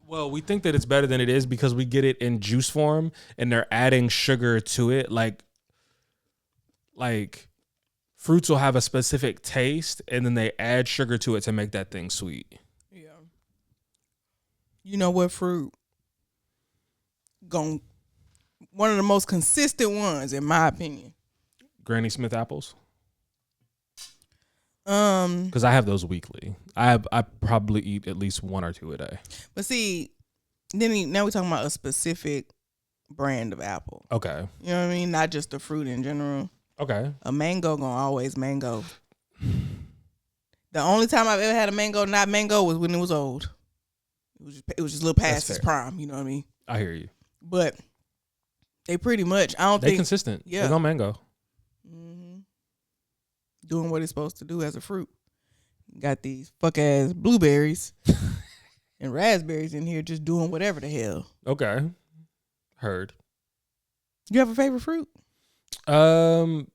Well, we think that it's better than it is because we get it in juice form and they're adding sugar to it. Like fruits will have a specific taste and then they add sugar to it to make that thing sweet. Yeah. You know what fruit? One of the most consistent ones, in my opinion. Granny Smith apples. Because I have those weekly. I probably eat at least one or two a day. But see, now we're talking about a specific brand of apple. Okay. You know what I mean? Not just the fruit in general. Okay. A mango gonna always mango. The only time I've ever had a mango not mango was when it was old. It was just a little past its prime. You know what I mean? I hear you. But they pretty much, I don't think. They consistent. Yeah. They're no mango. Mm-hmm. Doing what it's supposed to do as a fruit. Got these fuck ass blueberries and raspberries in here just doing whatever the hell. Okay. Heard. You have a favorite fruit?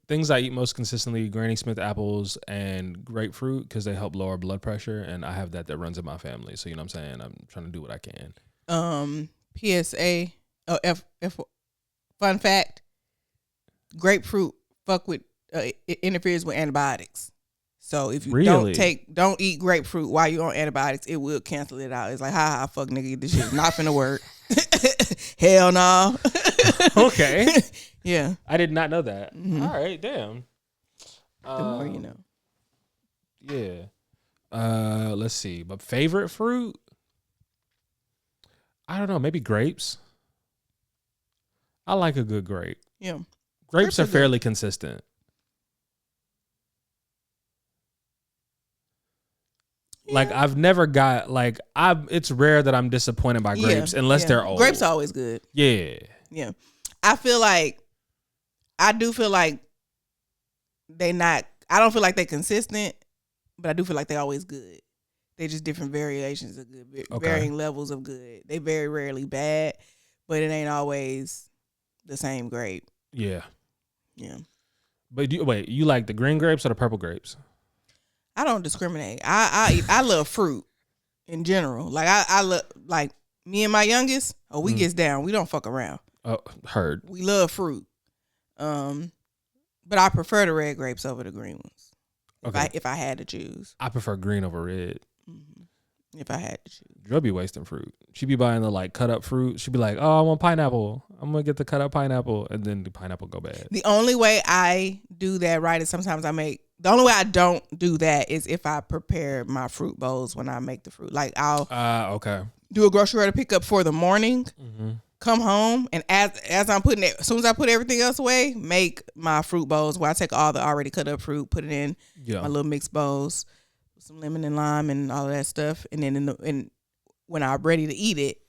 Things I eat most consistently: Granny Smith apples and grapefruit because they help lower blood pressure, and I have that runs in my family. So you know what I'm saying? I'm trying to do what I can. PSA. Fun fact: grapefruit it interferes with antibiotics. So if you don't eat grapefruit while you're on antibiotics, it will cancel it out. It's like, fuck nigga, this shit's not finna work. Hell no. Okay. Yeah. I did not know that. Mm-hmm. All right, damn. The more you know. Yeah. Let's see. But favorite fruit? I don't know. Maybe grapes. I like a good grape. Yeah. Grapes are fairly consistent. Yeah. Like I've never got it's rare that I'm disappointed by grapes unless they're old. Grapes are always good. Yeah. Yeah. I do feel like I don't feel like they're consistent, but I do feel like they're always good. They're just different variations of good, varying levels of good. They very rarely bad, but it ain't always the same grape. Yeah. Yeah. But you like the green grapes or the purple grapes? I don't discriminate. I love fruit in general. Like I love, like me and my youngest. We gets down. We don't fuck around. Oh, heard. We love fruit. But I prefer the red grapes over the green ones. Okay. If I had to choose. I prefer green over red. Mm-hmm. If I had to choose. Drew be wasting fruit. She be buying the cut up fruit. She be like, oh, I want pineapple. I'm gonna get the cut up pineapple, and then the pineapple go bad. The only way I do that right is sometimes the only way I don't do that is if I prepare my fruit bowls when I make the fruit. Like I'll do a grocery order pickup for the morning. Mm-hmm. Come home, and as I'm putting it, as soon as I put everything else away, make my fruit bowls where I take all the already cut up fruit, put it in my little mixed bowls, with some lemon and lime and all of that stuff, and then when I'm ready to eat it,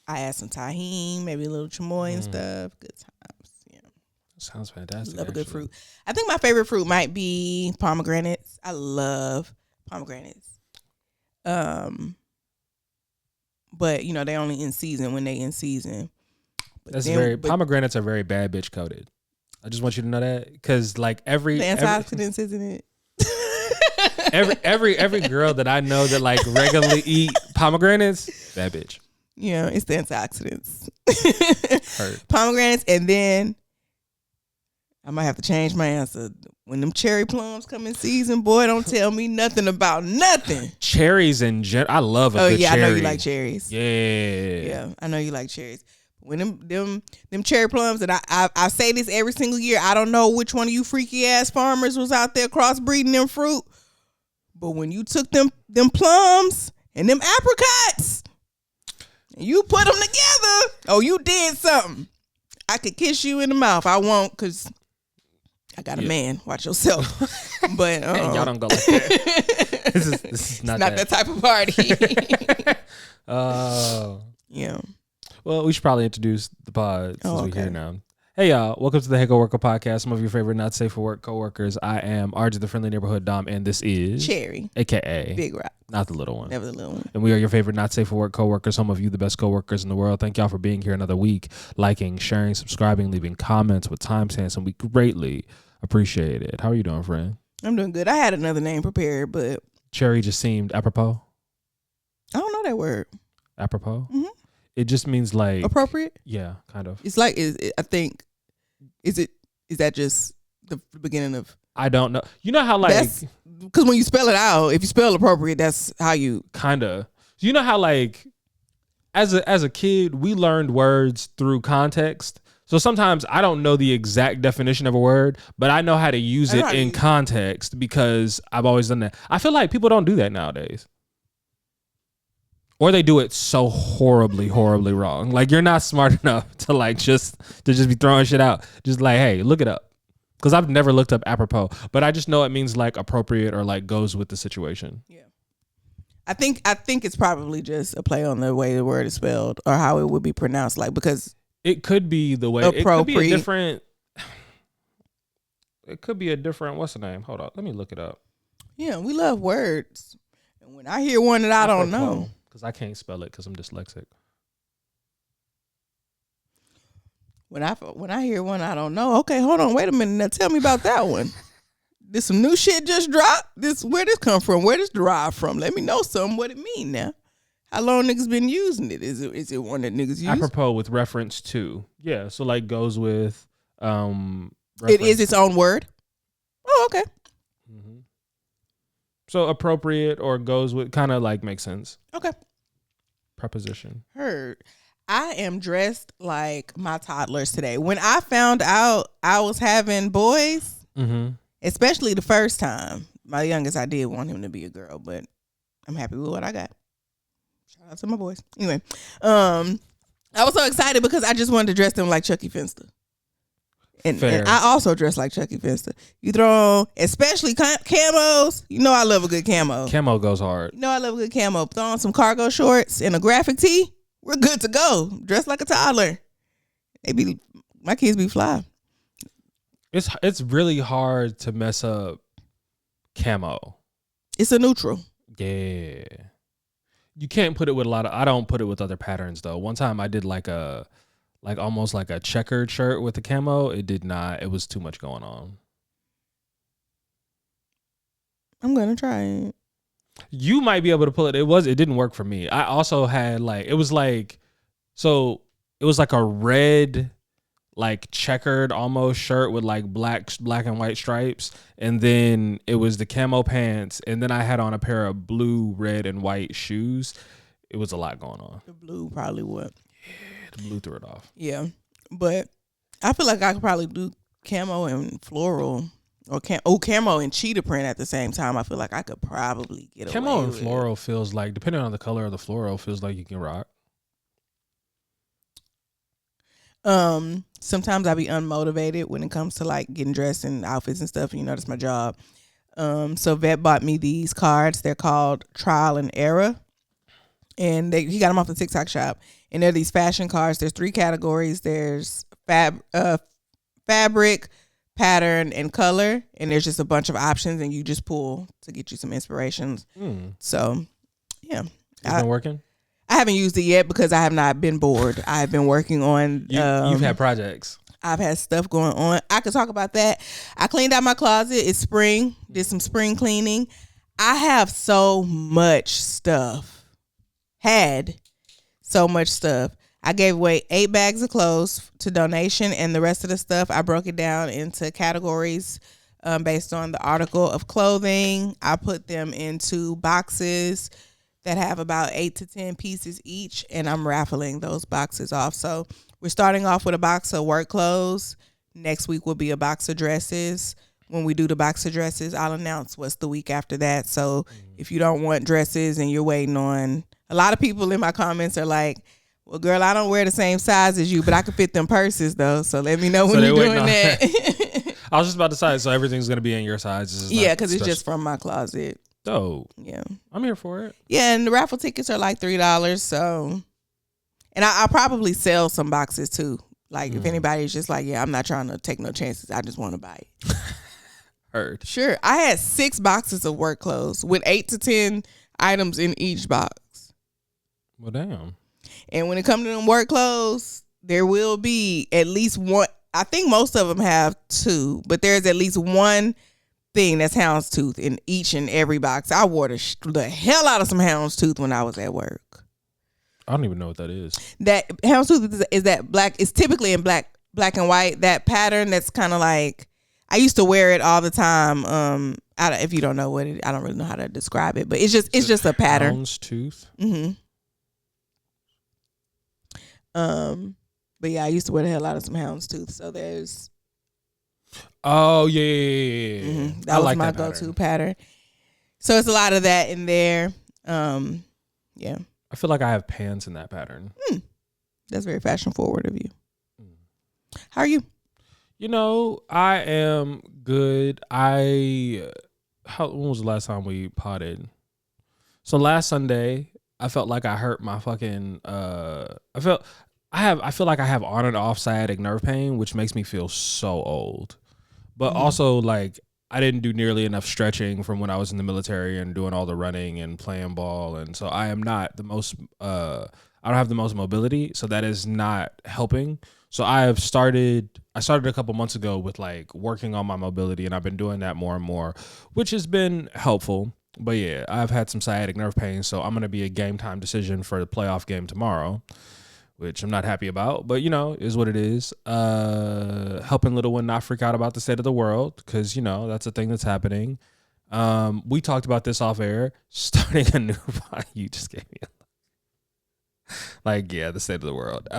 I add some tahini, maybe a little chamoy and stuff. Good times. Yeah, sounds fantastic. Love a good fruit. I think my favorite fruit might be pomegranates. I love pomegranates. But they only in season when they in season. Pomegranates are very bad bitch coated. I just want you to know that because the antioxidants, isn't it? every girl that I know that regularly eat pomegranates, bad bitch. Yeah, it's the antioxidants. Pomegranates, and then I might have to change my answer. When them cherry plums come in season, boy, don't tell me nothing about nothing. Cherries in general, I love a good cherry. I know you like cherries. Yeah, I know you like cherries. When them cherry plums, and I say this every single year, I don't know which one of you freaky ass farmers was out there crossbreeding them fruit, but when you took them plums and them apricots, and you put them together, you did something. I could kiss you in the mouth. I won't, because I got a man. Watch yourself. But y'all don't go like that. This is not that type of party. Yeah. Well, we should probably introduce the pod since we're here now. Hey, y'all. Welcome to the Hey Coworker Podcast. Some of your favorite not safe for work coworkers. I am RJ, the friendly neighborhood Dom, and this is Cherry, a.k.a. Big Rock. Not the little one. Never the little one. And we are your favorite not safe for work coworkers. Some of you, the best coworkers in the world. Thank y'all for being here another week. Liking, sharing, subscribing, leaving comments with timestamps, and we greatly appreciate it. How are you doing, friend? I'm doing good. I had another name prepared, but Cherry just seemed apropos. I don't know that word. Apropos? Mm-hmm. It just means like appropriate. Yeah, kind of. It's like is that just the beginning of? I don't know. You know how like because when you spell it out, if you spell appropriate, that's how you kind of. You know how like as a kid we learned words through context. So sometimes I don't know the exact definition of a word, but I know how to use it in context because I've always done that. I feel like people don't do that nowadays. Or they do it so horribly, horribly wrong. Like you're not smart enough to like just be throwing shit out. Just like, hey, look it up. Because I've never looked up apropos, but I just know it means like appropriate or like goes with the situation. Yeah. I think it's probably just a play on the way the word is spelled or how it would be pronounced. Like because it could be the way it could be a different. It could be a different. What's the name? Hold on, let me look it up. Yeah, we love words, and when I hear one that I don't know. Because I can't spell it because I'm dyslexic. When I hear one I don't know, okay, hold on, wait a minute. Now tell me about that one. Did some new shit just drop? Where this come from? Where this derived from? Let me know something. What it mean now? How long niggas been using it? Is it one that niggas use? Apropos with reference to. Yeah, so like goes with it is its own word. Oh, okay. Mm-hmm. So appropriate or goes with kind of like makes sense. Okay. Preposition. Heard. I am dressed like my toddlers today. When I found out I was having boys, especially the first time, my youngest, I did want him to be a girl, but I'm happy with what I got. Shout out to my boys. Anyway, I was so excited because I just wanted to dress them like Chucky Finster. And I also dress like Chucky Finster. You throw on, especially camos. You know I love a good camo. Camo goes hard. You know I love a good camo. Throw on some cargo shorts and a graphic tee. We're good to go. Dressed like a toddler. My kids be fly. It's really hard to mess up camo. It's a neutral. Yeah. You can't put it with I don't put it with other patterns though. One time I did almost like a checkered shirt with the camo. It was too much going on. I'm going to try it. You might be able to pull it. It didn't work for me. I also had it was like a red, like checkered almost shirt with like black and white stripes. And then it was the camo pants. And then I had on a pair of blue, red and white shoes. It was a lot going on. The blue probably would. The blue threw it off. Yeah. But I feel like I could probably do camo and floral. Or camo and cheetah print at the same time. I feel like I could probably get away with it. Camo and floral feels like, depending on the color of the floral, feels like you can rock. Sometimes I be unmotivated when it comes to like getting dressed and outfits and stuff. You know, that's my job. So Vet bought me these cards. They're called Trial and Error. And he got them off the TikTok shop. And they're these fashion cards. There's 3 categories. There's fabric, pattern, and color, and there's just a bunch of options, and you just pull to get you some inspirations. So yeah, it's been working. I haven't used it yet because I have not been bored. I've been working on you've had projects. I've had stuff going on. I could talk about that. I cleaned out my closet. It's spring. Did some spring cleaning. I have so much stuff. Had so much stuff. I gave away 8 bags of clothes to donation, and the rest of the stuff, I broke it down into categories based on the article of clothing. I put them into boxes that have about 8 to 10 pieces each, and I'm raffling those boxes off. So we're starting off with a box of work clothes. Next week will be a box of dresses. When we do the box of dresses, I'll announce what's the week after that. So if you don't want dresses and you're waiting on, a lot of people in my comments are like, well, girl, I don't wear the same size as you, but I can fit them purses, though. So let me know when you're doing that. I was just about to say, so everything's going to be in your size. Yeah, because it's just from my closet. Oh. Yeah. I'm here for it. Yeah, and the raffle tickets are like $3. So, and I'll probably sell some boxes, too. Like, if anybody's just like, yeah, I'm not trying to take no chances. I just want to buy it. Heard. Sure. I had 6 boxes of work clothes with 8 to 10 items in each box. Well, damn. And when it comes to them work clothes, there will be at least one. I think most of them have 2, but there's at least one thing that's houndstooth in each and every box. I wore the hell out of some houndstooth when I was at work. I don't even know what that is. That houndstooth is that black. It's typically in black and white. That pattern that's kind of like, I used to wear it all the time. If you don't know what it, I don't really know how to describe it, but it's just a pattern. Houndstooth. Mm-hmm. But yeah, I used to wear the hell out of some houndstooth. So there's. Oh yeah. Mm-hmm. That was my go-to pattern. So it's a lot of that in there. Yeah. I feel like I have pants in that pattern. That's very fashion forward of you. How are you? You know, I am good. When was the last time we potted? So last Sunday, I felt like I hurt my fucking. I feel like I have on and off sciatic nerve pain, which makes me feel so old. But also, like, I didn't do nearly enough stretching from when I was in the military and doing all the running and playing ball, and so I am not the most. I don't have the most mobility, so that is not helping. So I started a couple months ago with like working on my mobility, and I've been doing that more and more, which has been helpful. But yeah, I've had some sciatic nerve pain, so I'm going to be a game time decision for the playoff game tomorrow, which I'm not happy about, but you know, is what it is. Helping little one not freak out about the state of the world, because you know, that's a thing that's happening. We talked about this off air, starting a new podcast. You just gave me the state of the world.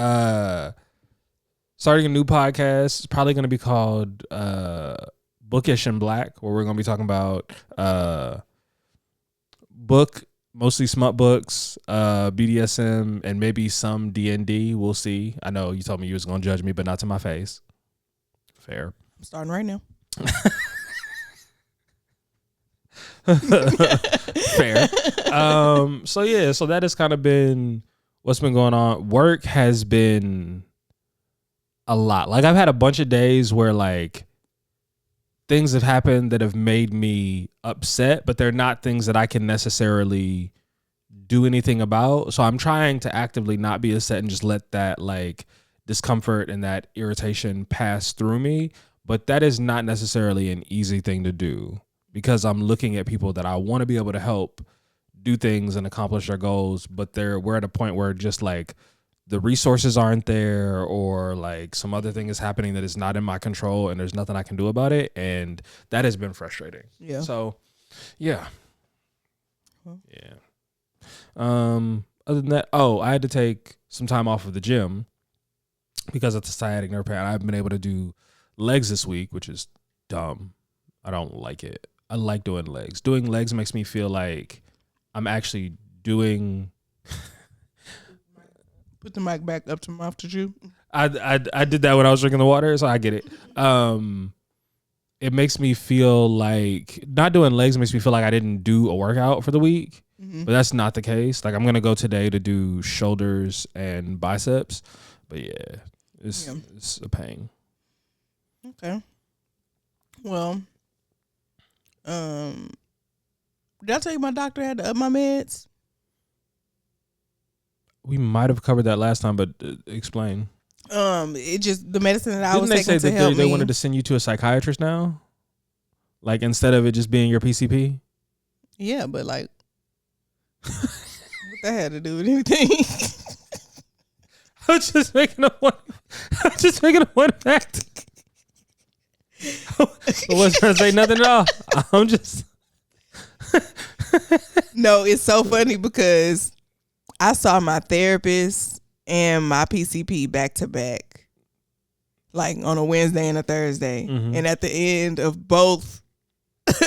Starting a new podcast. It's probably going to be called Bookish and Black, where we're going to be talking about mostly smut books, BDSM, and maybe some D&D. We'll see. I know you told me you was going to judge me, but not to my face. Fair. I'm starting right now. Fair. So that has kind of been what's been going on. Work has been a lot. Like, I've had a bunch of days where like things have happened that have made me upset, but they're not things that I can necessarily do anything about. So I'm trying to actively not be upset and just let that like discomfort and that irritation pass through me. But that is not necessarily an easy thing to do, because I'm looking at people that I want to be able to help do things and accomplish their goals, but we're at a point where just like the resources aren't there, or like some other thing is happening that is not in my control and there's nothing I can do about it. And that has been frustrating. Yeah. So yeah. Yeah. Other than that, I had to take some time off of the gym because of the sciatic nerve pain. I haven't been able to do legs this week, which is dumb. I don't like it. I like doing legs. Doing legs makes me feel like I'm actually doing. Put the mic back up to my mouth to you. I did that when I was drinking the water, so I get it. It makes me feel like not doing legs makes me feel like I didn't do a workout for the week, but that's not the case. Like, I'm gonna go today to do shoulders and biceps, but yeah, it's a pain. Okay. Well, did I tell you my doctor had to up my meds? We might have covered that last time, but explain. It just the medicine that I was taking to help me. They wanted to send you to a psychiatrist now, like instead of it just being your PCP. Yeah, but like, what that had to do with anything? I was just making a one fact. I wasn't trying to say nothing at all. I'm just. No, it's so funny because I saw my therapist and my PCP back to back, like on a Wednesday and a Thursday. Mm-hmm. And at the end of both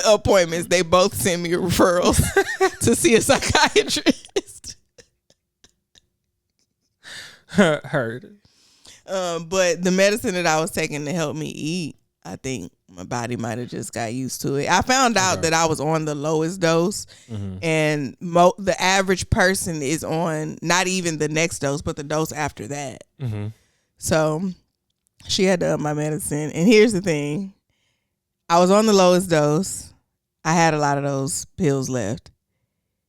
appointments, they both sent me referrals to see a psychiatrist. Heard. But the medicine that I was taking to help me eat, I think my body might have just got used to it. I found out that I was on the lowest dose, and the average person is on not even the next dose, but the dose after that. Mm-hmm. So she had to up my medicine. And here's the thing. I was on the lowest dose. I had a lot of those pills left.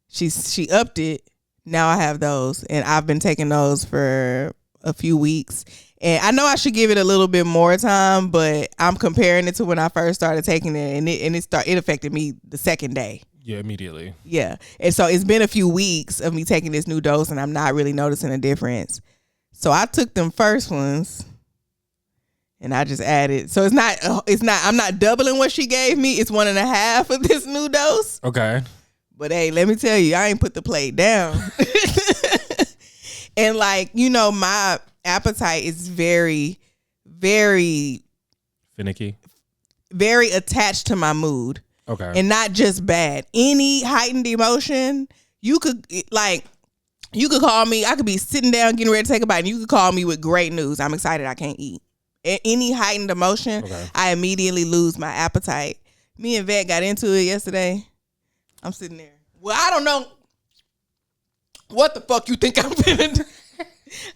She upped it. Now I have those, and I've been taking those for a few weeks. And I know I should give it a little bit more time, but I'm comparing it to when I first started taking it, and it affected me the second day. Yeah, immediately. Yeah. And so it's been a few weeks of me taking this new dose and I'm not really noticing a difference. So I took them first ones and I just added. So I'm not doubling what she gave me. It's 1.5 of this new dose. Okay. But hey, let me tell you, I ain't put the plate down. And like, my appetite is very, very finicky, very attached to my mood. Okay. And not just bad. Any heightened emotion, you could call me. I could be sitting down getting ready to take a bite and you could call me with great news. I'm excited I can't eat. Any heightened emotion, I immediately lose my appetite. Me and Vet got into it yesterday. I'm sitting there. Well, I don't know what the fuck you think I'm finna do.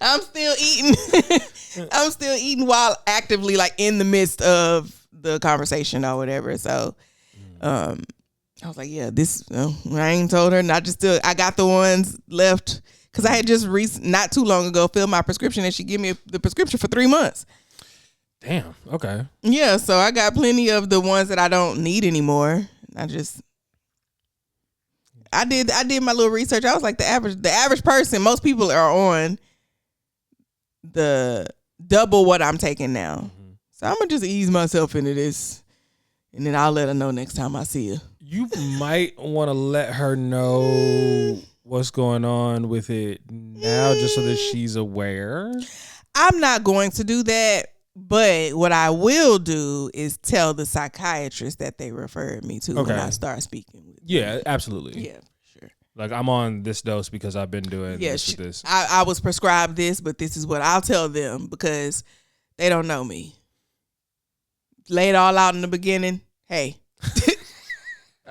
I'm still eating. I'm still eating while actively like in the midst of the conversation or whatever. So I was like, yeah, this I ain't told her. And I got the ones left because I had just not too long ago filled my prescription and she gave me the prescription for 3 months. Damn. Okay. Yeah, so I got plenty of the ones that I don't need anymore. I did my little research. I was like the average person, most people are on the double what I'm taking now. Mm-hmm. So I'm gonna just ease myself into this. And then I'll let her know next time I see her. You might want to let her know what's going on with it now, just so that she's aware. I'm not going to do that, but what I will do is tell the psychiatrist that they referred me to when I start speaking with them. Yeah, absolutely. Yeah, sure. Like, I'm on this dose because I've been doing this. I was prescribed this, but this is what I'll tell them because they don't know me. Lay it all out in the beginning. Hey.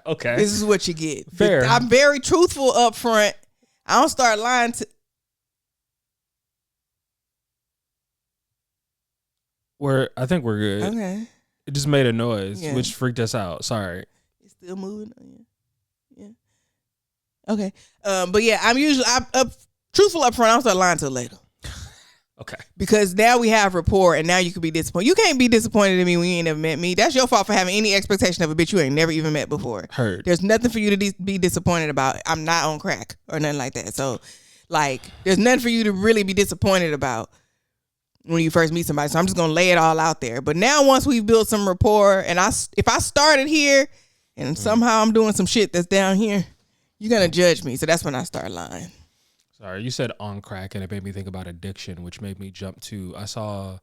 Okay. This is what you get. Fair. I'm very truthful up front. I don't start lying to. I think we're good. Okay. It just made a noise, which freaked us out. Sorry. It's still moving. Yeah. Okay. But yeah, I'm truthful up front. I don't start lying till later. Okay. Because now we have rapport and now you can be disappointed. You can't be disappointed in me when you ain't never met me. That's your fault for having any expectation of a bitch you ain't never even met before. Heard. There's nothing for you to be disappointed about. I'm not on crack or nothing like that. So, like, there's nothing for you to really be disappointed about when you first meet somebody. So I'm just going to lay it all out there. But now once we've built some rapport and if I started here and somehow I'm doing some shit that's down here, you're going to judge me. So that's when I start lying. Sorry, you said on crack, and it made me think about addiction, which made me jump to, I saw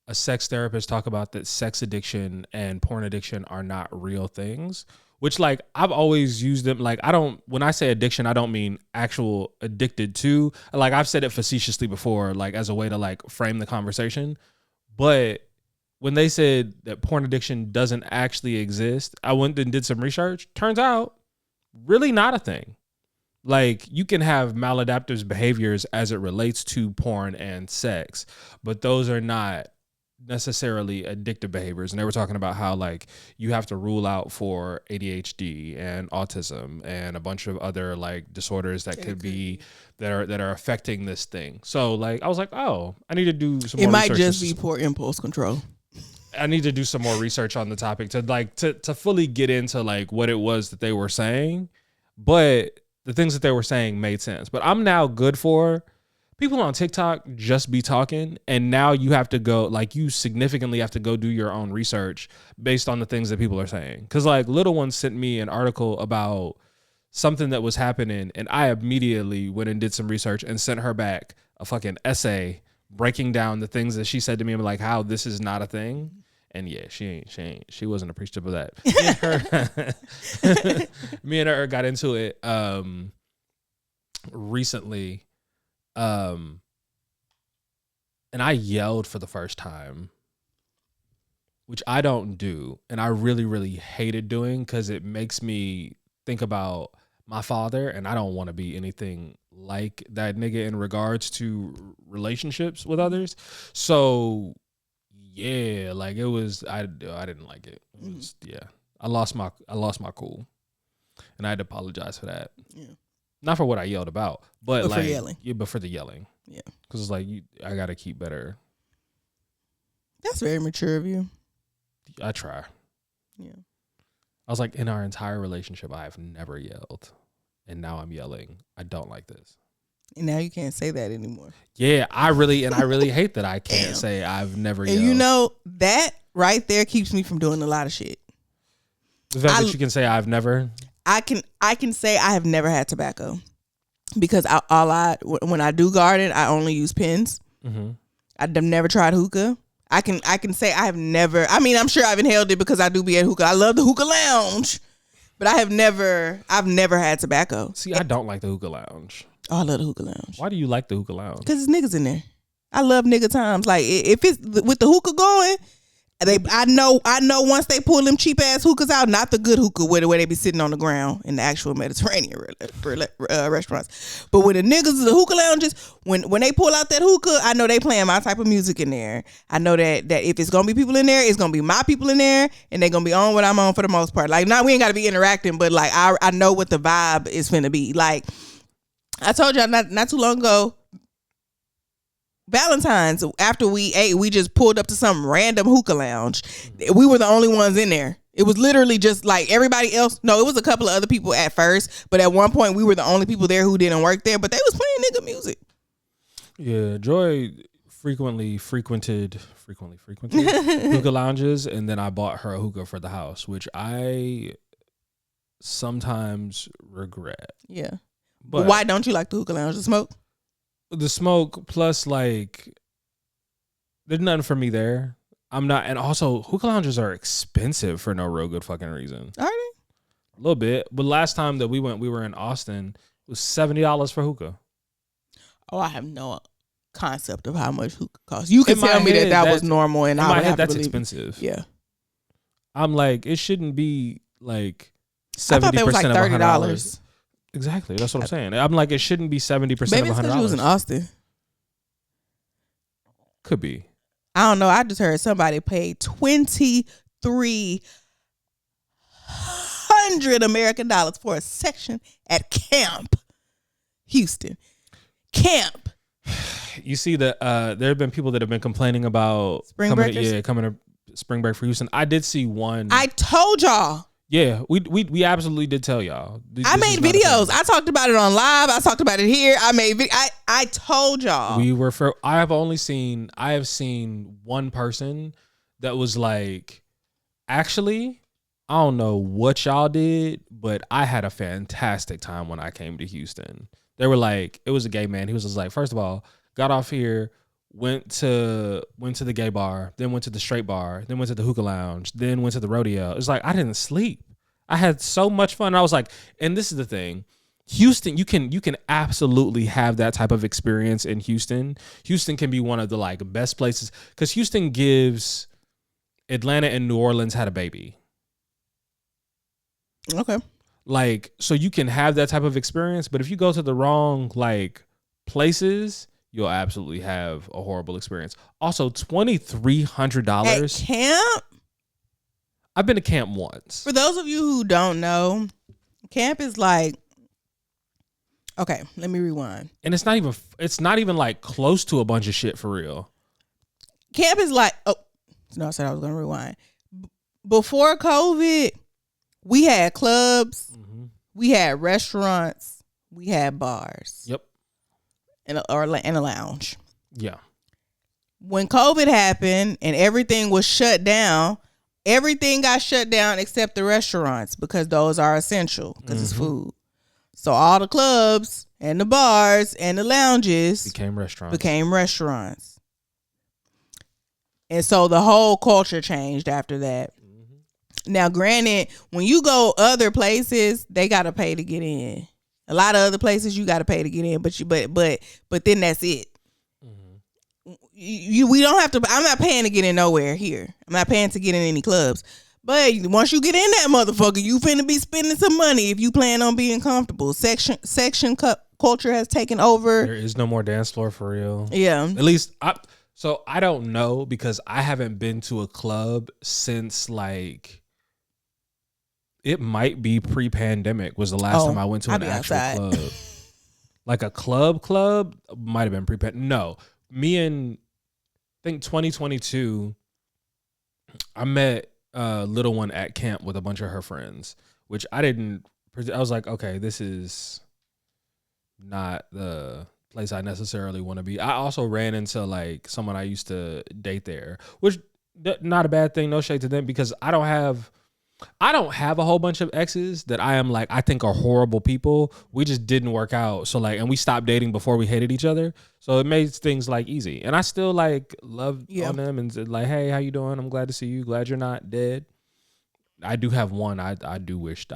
a sex therapist talk about that sex addiction and porn addiction are not real things, which, like, I've always used them. Like, when I say addiction, I don't mean actual addicted to. Like, I've said it facetiously before, like, as a way to, like, frame the conversation. But when they said that porn addiction doesn't actually exist, I went and did some research. Turns out, really not a thing. Like, you can have maladaptive behaviors as it relates to porn and sex, but those are not necessarily addictive behaviors. And they were talking about how, like, you have to rule out for ADHD and autism and a bunch of other, like, disorders that could be that are affecting this thing. So, like, I was like, oh, I need to do some more research. It might just be poor impulse control. I need to do some more research on the topic to fully get into, like, what it was that they were saying. But the things that they were saying made sense. But I'm now good for people on TikTok just be talking. And now you have to go, like, you significantly have to go do your own research based on the things that people are saying. Because, like, Little One sent me an article about something that was happening. And I immediately went and did some research and sent her back a fucking essay breaking down the things that she said to me, like how this is not a thing. And yeah, she wasn't appreciative of that. Me and her got into it recently. And I yelled for the first time, which I don't do. And I really, really hated doing because it makes me think about my father. And I don't want to be anything like that nigga in regards to relationships with others. So yeah, like, it was, I didn't like it. It was, I lost my cool, and I had to apologize for that. Yeah, not for what I yelled about, but like, for yelling. Yeah, but for the yelling. Yeah, because it's like I gotta keep better. That's very mature of you. I try. Yeah, I was like, in our entire relationship, I've never yelled. And now I'm yelling. I don't like this. And now you can't say that anymore. Yeah, I really hate that I can't say I've never yelled. And you know, that right there keeps me from doing a lot of shit. The fact that you can say I've never. I can say I have never had tobacco because when I do garden, I only use pens. Mm-hmm. I've never tried hookah. I can say I have never. I mean, I'm sure I've inhaled it because I do be at hookah. I love the hookah lounge, but I've never had tobacco. See, I don't like the hookah lounge. Oh, I love the hookah lounge. Why do you like the hookah lounge? Because there's niggas in there. I love nigga times. Like if it's with the hookah going, I know once they pull them cheap ass hookahs out, not the good hookah where they be sitting on the ground in the actual Mediterranean restaurants, but when the niggas the hookah lounges, when they pull out that hookah, I know they playing my type of music in there. I know that if it's gonna be people in there, it's gonna be my people in there, and they gonna be on what I'm on for the most part. Like, now we ain't gotta be interacting, but like I know what the vibe is finna be. Like I told y'all not too long ago, Valentine's, after we ate, we just pulled up to some random hookah lounge. We were the only ones in there. It was literally just like everybody else. No, it was a couple of other people at first, but at one point we were the only people there who didn't work there, but they was playing nigga music. Yeah, Joy frequently frequented hookah lounges, and then I bought her a hookah for the house, which I sometimes regret. Yeah. But why don't you like the hookah lounge? The smoke? The smoke, plus like there's nothing for me there. I'm not, and also hookah lounges are expensive for no real good fucking reason. Are they? A little bit. But last time that we went, we were in Austin. It was $70 for hookah. Oh, I have no concept of how much hookah costs. You can tell me that was normal, and I would have to believe expensive. Yeah. I'm like, it shouldn't be like 70% I thought that was like $30. Exactly. That's what I'm saying. I'm like, it shouldn't be 70% of $100. Maybe it's because you was in Austin. Could be. I don't know. I just heard somebody paid $2,300 American dollars for a section at Camp Houston. Camp. You see that there have been people that have been complaining about coming to spring break for Houston. I did see one. I told y'all. Yeah, we absolutely did tell y'all. I made videos. I talked about it on live. I talked about it here. I told y'all. I have seen one person that was like, actually, I don't know what y'all did, but I had a fantastic time when I came to Houston. They were like, it was a gay man. He was just like, first of all, got off here, went to the gay bar, then went to the straight bar, then went to the hookah lounge, then went to the rodeo. It's like, I didn't sleep. I had so much fun. I was like, and this is the thing, Houston, you can absolutely have that type of experience in Houston. Houston can be one of the like best places because Houston gives Atlanta and New Orleans had a baby. Okay. Like, so you can have that type of experience, but if you go to the wrong like places, you'll absolutely have a horrible experience. Also, $2,300 at camp. I've been to camp once. For those of you who don't know, camp is like, okay, let me rewind. And it's not even like close to a bunch of shit for real. Camp is like, oh no, I said I was gonna rewind. Before COVID, we had clubs, we had restaurants, we had bars. Yep. And a lounge. Yeah. When COVID happened and everything was shut down, everything got shut down except the restaurants because those are essential because it's food. So all the clubs and the bars and the lounges became restaurants. And so the whole culture changed after that. Now, granted, when you go other places, they got to pay to get in. A lot of other places you got to pay to get in, but then that's it. We don't have to. I'm not paying to get in nowhere here. I'm not paying to get in any clubs. But once you get in that motherfucker, you finna be spending some money if you plan on being comfortable. Section culture has taken over. There is no more dance floor for real. Yeah. At least I don't know because I haven't been to a club since like. It might be pre-pandemic was the last time I went to an actual club. Like a club might have been pre-pandemic. No, me and I think 2022, I met little one at camp with a bunch of her friends, which I was like, okay, this is not the place I necessarily want to be. I also ran into like someone I used to date there, which not a bad thing. No shade to them, because I don't have a whole bunch of exes that I think are horrible people. We just didn't work out. So like, and we stopped dating before we hated each other. So it made things like easy. And I still like love on them and said like, hey, how you doing? I'm glad to see you. Glad you're not dead. I do have one. I do wish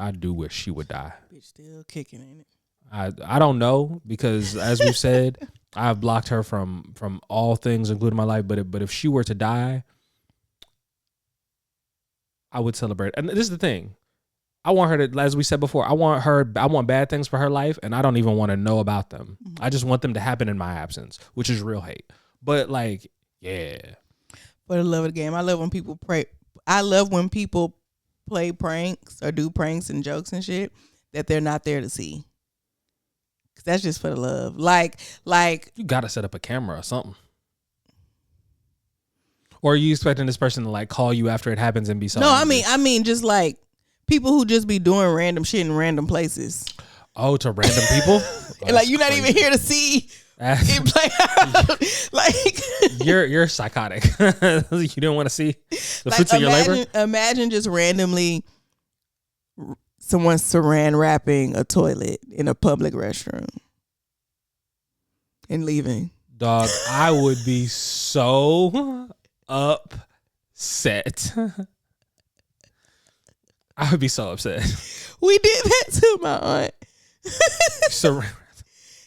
she would die. Bitch still kicking, ain't it? I don't know, because as we've said, I've blocked her from all things, including my life. But if she were to die, I would celebrate. And this is the thing. I want her to, as we said before, I want bad things for her life, and I don't even want to know about them. Mm-hmm. I just want them to happen in my absence, which is real hate. But like, yeah. For the love of the game. I love when people pray. I love when people play pranks or do pranks and jokes and shit that they're not there to see. Cause that's just for the love. Like you gotta set up a camera or something. Or are you expecting this person to like call you after it happens and be so? No, angry? I mean, just like people who just be doing random shit in random places. Oh, to random people? And like you're not even here to see it play out. Like you're psychotic. You didn't want to see the fruits of your labor. Imagine just randomly someone saran wrapping a toilet in a public restroom and leaving. Dog, I would be so upset. I would be so upset. We did that to my aunt.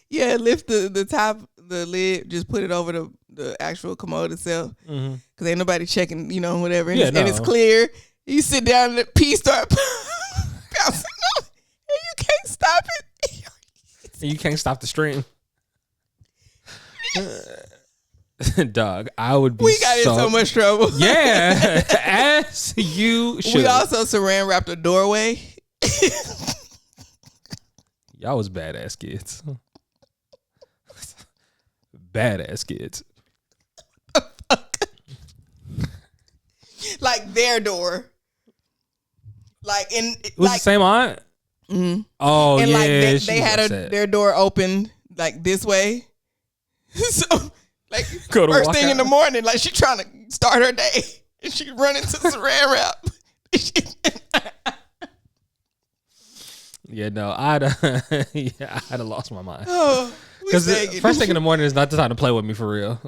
Yeah, lift the top, the lid, just put it over the actual commode itself. Mm-hmm. Cause ain't nobody checking, whatever. And, and it's clear. You sit down and the pee start bouncing up, and you can't stop it. And you can't stop the stream. Dog, I would be. We got in so much trouble. Yeah, as you should. We also saran wrapped a doorway. Y'all was badass kids. Badass kids. Like their door. Like in it was like, the same aunt? Mm-hmm. Oh, and yeah. Like they had their door open like this way. So like first thing in the morning, like she trying to start her day and she run into saran wrap. Yeah, no, I'd have lost my mind. Oh, because first thing in the morning is not the time to play with me for real.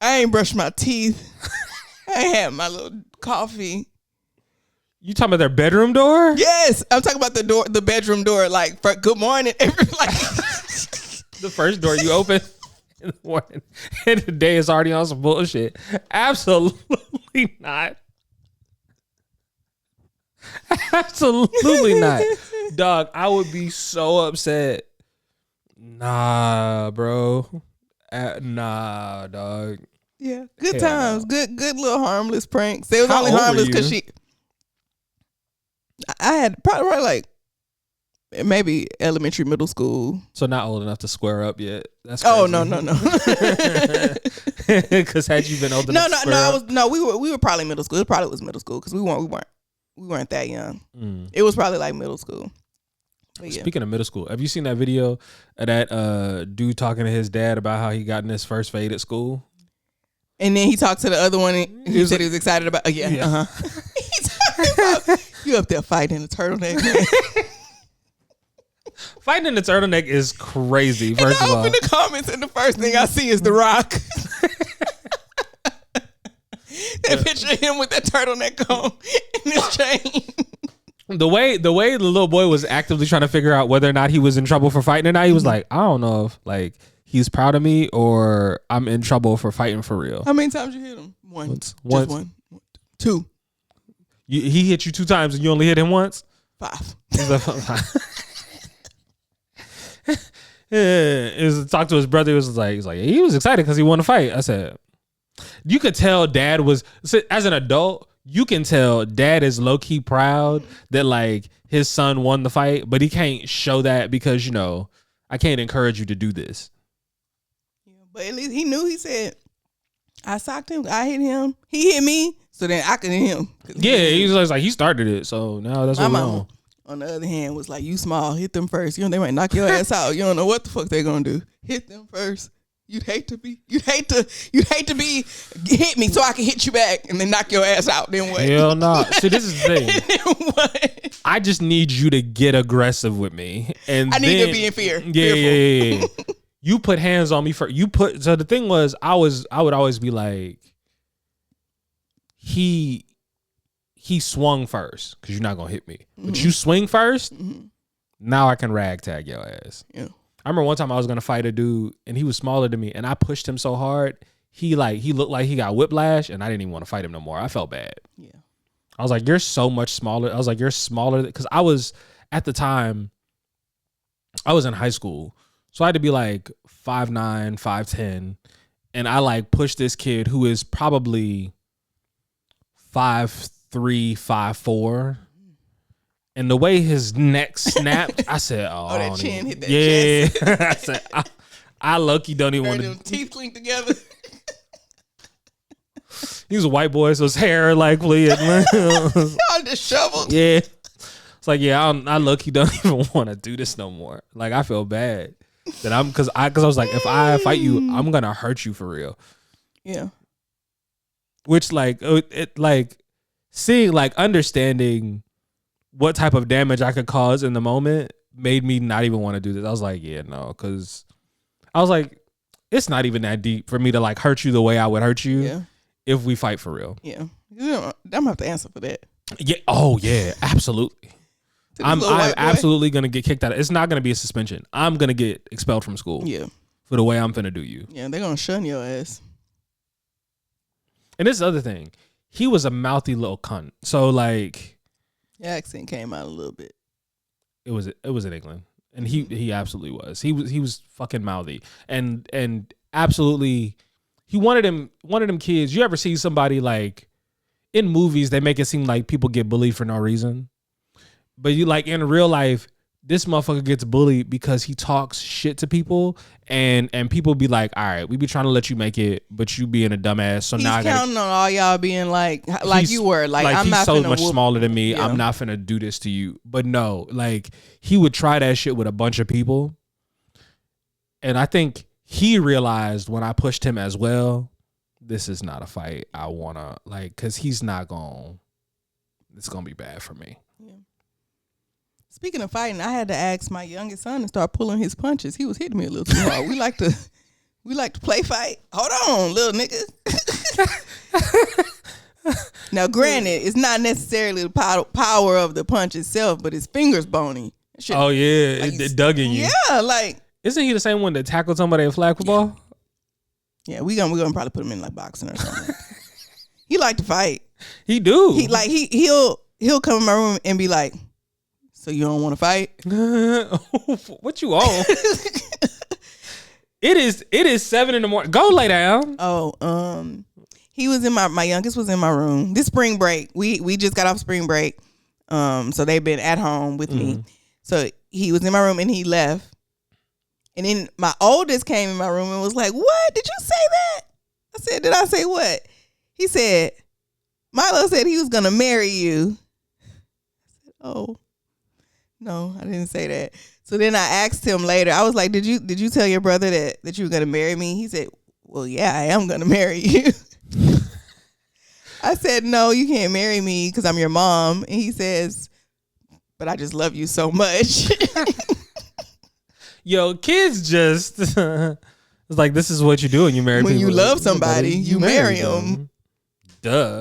I ain't brushed my teeth. I had my little coffee. You talking about their bedroom door? Yes, I'm talking about the bedroom door. Like for good morning, the first door you open in the morning, and the day is already on some bullshit. Absolutely not. Absolutely not. Dog, I would be so upset. Nah, bro. Nah, dog. Yeah. Good times. No. Good little harmless pranks. They was only harmless because I had probably like maybe elementary, middle school. So not old enough to square up yet. That's crazy. Oh no. Because had you been old enough to square up? We were probably middle school. It probably was middle school because we weren't that young. It was probably like middle school. But yeah. Speaking of middle school, have you seen that video of that dude talking to his dad about how he got in his first fade at school? And then he talked to the other one and he said he was excited about he talking about you up there fighting a turtleneck. Fighting in a turtleneck is crazy, first of all. I open the comments and the first thing I see is The Rock. That picture of him with that turtleneck on and his chain. The way the little boy was actively trying to figure out whether or not he was in trouble for fighting or not, he was like, I don't know if like he's proud of me or I'm in trouble for fighting for real. How many times you hit him? Once. Just one. 2. He hit you 2 times and you only hit him once? 5. Talk to his brother. He was like he was excited because he won a fight. I said, you could tell dad was, as an adult, you can tell dad is low key proud that like his son won the fight, but he can't show that because I can't encourage you to do this. Yeah, but at least he knew. He said, I socked him, I hit him, he hit me, So then I can hear him. Yeah, he was like he started it. So now that's what we're on. On the other hand, was like, you small, hit them first. You know, they might knock your ass out. You don't know what the fuck they're gonna do. Hit them first. You'd hate to be hit me so I can hit you back and then knock your ass out. Then what? Hell no. See, this is the thing. Then what? I just need you to get aggressive with me, and I need to be in fear. Yeah. You put hands on me first. So the thing was, I would always be like, he swung first because you're not gonna hit me, but you swing first. Now I can ragtag your ass. Yeah. I remember one time I was gonna fight a dude and he was smaller than me, and I pushed him so hard he looked like he got whiplash, and I didn't even want to fight him no more. I felt bad. Yeah. I was like, you're so much smaller. I was like, you're smaller because I was at the time I was in high school, so I had to be like 5'9", 5'10", and I like pushed this kid who is probably 5'3", 5'4". And the way his neck snapped, I said, "Oh, that chin hit that chest." I said, "I lucky don't even want to." Teeth clink together. He was a white boy, so his hair like fleeing. All disheveled. Yeah, it's like I lucky don't even want to do this no more. Like I feel bad that because I was like, if I fight you, I'm gonna hurt you for real. Yeah. Which seeing understanding what type of damage I could cause in the moment made me not even want to do this. I was like, yeah, no, because I was like, it's not even that deep for me to like hurt you the way I would hurt you if we fight for real. Yeah. I'm gonna have to answer for that. Yeah. Oh yeah, absolutely. I'm absolutely gonna get kicked out. It's not gonna be a suspension. I'm gonna get expelled from school. Yeah. For the way I'm finna do you. Yeah, they're gonna shun your ass. And this is the other thing. He was a mouthy little cunt. So like, the accent came out a little bit. It was in England, and he absolutely was. He was fucking mouthy, and absolutely, he wanted them kids. You ever see somebody like in movies? They make it seem like people get bullied for no reason, but you like in real life, this motherfucker gets bullied because he talks shit to people, and people be like, all right, we be trying to let you make it, but you being a dumbass. So now he's counting on all y'all being like you were. Like I'm he's not so much smaller than me. Yeah. I'm not finna do this to you. But no, like he would try that shit with a bunch of people. And I think he realized when I pushed him as well, this is not a fight I wanna cause it's gonna be bad for me. Yeah. Speaking of fighting, I had to ask my youngest son to start pulling his punches. He was hitting me a little too hard. We like to play fight. Hold on, little nigga. Now, granted, it's not necessarily the power of the punch itself, but his fingers bony. Oh yeah, it dug in you. Yeah, like isn't he the same one that tackled somebody at flag football? Yeah, we're gonna probably put him in like boxing or something. He like to fight. He do. He'll come in my room and be like, so you don't want to fight? What you on? It is 7 a.m. Go lay down. Oh, he was in my youngest was in my room. This spring break, we just got off spring break. So they've been at home with me. So he was in my room and he left. And then my oldest came in my room and was like, "What? Did you say that?" I said, "Did I say what?" He said, "Milo said he was gonna marry you." I said, "Oh. No, I didn't say that." So then I asked him later. I was like, "Did you tell your brother that you were gonna marry me?" He said, "Well, yeah, I am gonna marry you." I said, "No, you can't marry me because I'm your mom." And he says, "But I just love you so much." Yo, kids just it's like this is what you do when you marry people. When you love somebody, you marry them. Duh.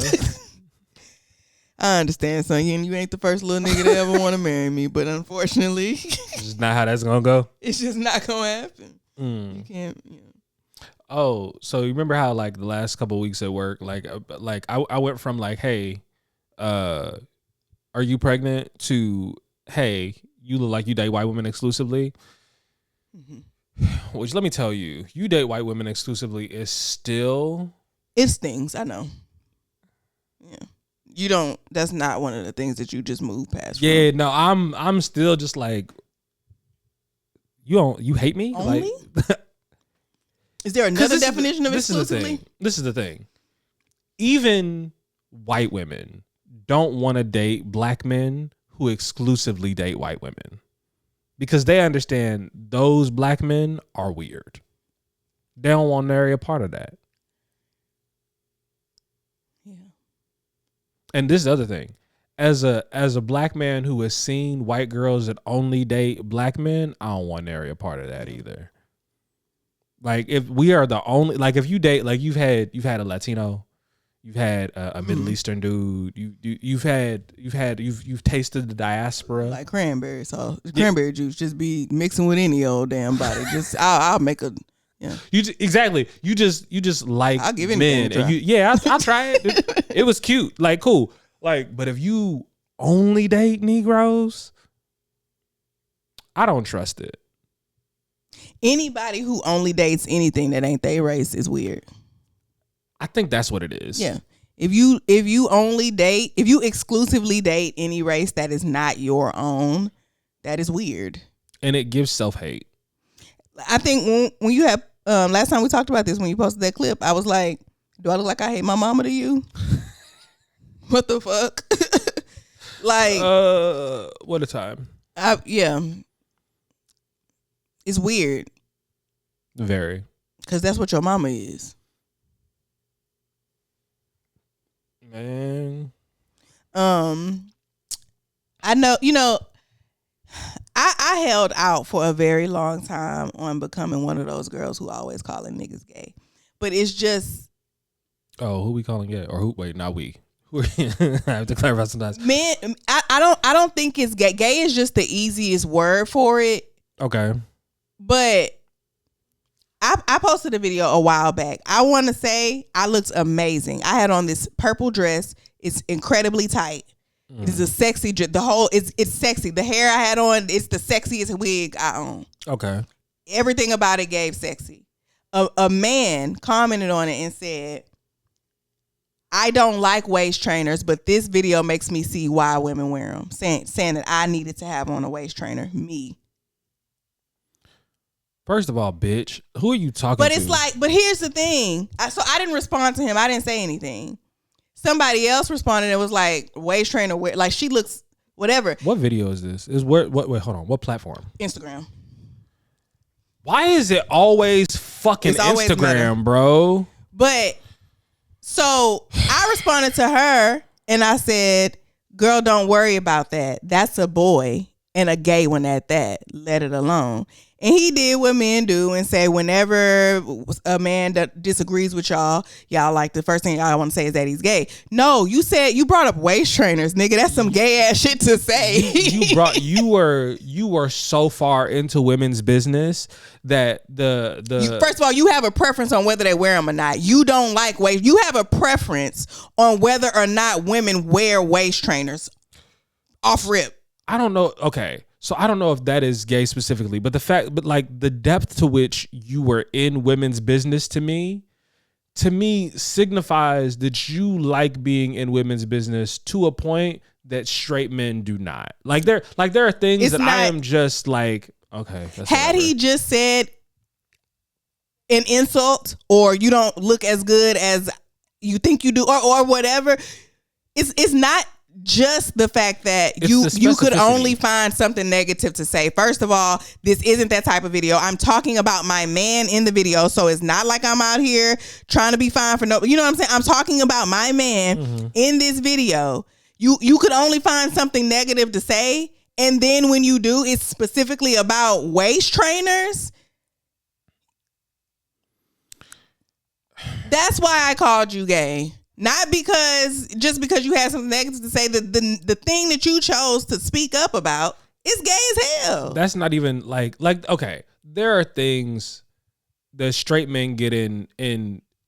I understand, son. You ain't the first little nigga to ever want to marry me, but unfortunately, it's just not how that's gonna go. It's just not gonna happen. You can't. You know. Oh, so you remember how like the last couple of weeks at work, like I went from like, hey, are you pregnant to hey, you look like you date white women exclusively. Which let me tell you, you date white women exclusively is still it stings. I know. Yeah. You don't. That's not one of the things that you just move past. Yeah, no, I'm still just like, you hate me? Only? Like, is there another definition of exclusively? This is the thing. Even white women don't want to date black men who exclusively date white women because they understand those black men are weird. They don't want to marry a part of that. Yeah. And this is the other thing. As a black man who has seen white girls that only date black men, I don't want to marry a part of that either. Like if we are the only, like if you date, like you've had a Latino, you've had a Middle Eastern dude, you've tasted the diaspora, like cranberry sauce, cranberry juice, just be mixing with any old damn body. Just I'll make a. Yeah. You just like I'll give men. And I'll try it. It was cute. Like cool. Like, but if you only date Negroes, I don't trust it. Anybody who only dates anything that ain't their race is weird. I think that's what it is. Yeah. If you exclusively date any race that is not your own, that is weird. And it gives self-hate. I think when you have last time we talked about this, when you posted that clip, I was like, do I look like I hate my mama to you? What the fuck? Like what a time. Yeah. It's weird. Very. Because that's what your mama is. Man. I know, I held out for a very long time on becoming one of those girls who always calling niggas gay. But it's just. Oh, who we calling gay? Or who? Wait, not we. I have to clarify sometimes. Man, I don't think it's gay. Gay is just the easiest word for it. Okay. But I posted a video a while back. I want to say I looked amazing. I had on this purple dress. It's incredibly tight. It is a sexy dress. It's sexy. The hair I had on, it's the sexiest wig I own. Okay. Everything about it gave sexy. A man commented on it and said, I don't like waist trainers, but this video makes me see why women wear them. Saying that I needed to have on a waist trainer. Me. First of all, bitch, who are you talking to? But it's like, but here's the thing. So I didn't respond to him. I didn't say anything. Somebody else responded and was like, waist trainer, like she looks, whatever. What video is this? Wait, hold on. What platform? Instagram. Why is it always fucking Instagram, bro? But so I responded to her and I said, girl, don't worry about that. That's a boy and a gay one at that. Let it alone. And he did what men do and say whenever a man that disagrees with y'all like the first thing y'all want to say is that he's gay. No, you brought up waist trainers, nigga. That's some gay ass shit to say. You were so far into women's business that first of all, you have a preference on whether they wear them or not. You don't like waist. You have a preference on whether or not women wear waist trainers. Off rip. I don't know. Okay. So I don't know if that is gay specifically, but the depth to which you were in women's business to me signifies that you like being in women's business to a point that straight men do not. Like there are things I am just like, okay. Had he just said an insult or you don't look as good as you think you do or whatever, it's not just the fact that you could only find something negative to say. First of all, this isn't that type of video. I'm talking about my man in the video, so it's not like I'm out here trying to be fine for no. You know what I'm saying? I'm talking about my man in this video. You could only find something negative to say, and then when you do, it's specifically about waist trainers. That's why I called you gay. Not because you had something negative to say. The thing that you chose to speak up about is gay as hell. That's not even like okay. There are things that straight men get in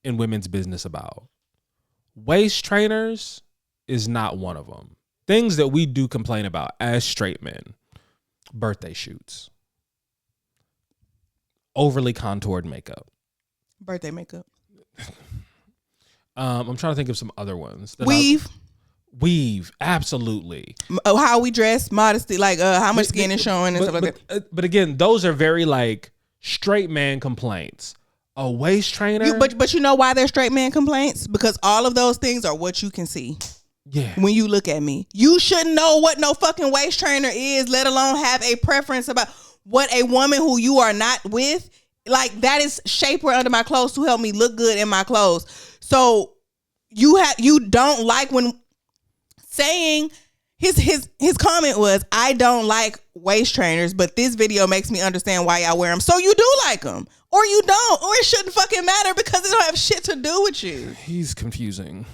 women's business about. Waist trainers is not one of them. Things that we do complain about as straight men: birthday shoots, overly contoured makeup, birthday makeup. I'm trying to think of some other ones. Weave, absolutely. How we dress, modesty, like how much skin is showing and stuff like that. But again, those are very like straight man complaints. A waist trainer? But you know why they're straight man complaints? Because all of those things are what you can see. Yeah. When you look at me, you shouldn't know what no fucking waist trainer is, let alone have a preference about what a woman who you are not with. Like, that is shapewear under my clothes to help me look good in my clothes. So you don't like when saying his comment was, I don't like waist trainers, but this video makes me understand why y'all wear them. So you do like them, or you don't, or it shouldn't fucking matter because it don't have shit to do with you. He's confusing.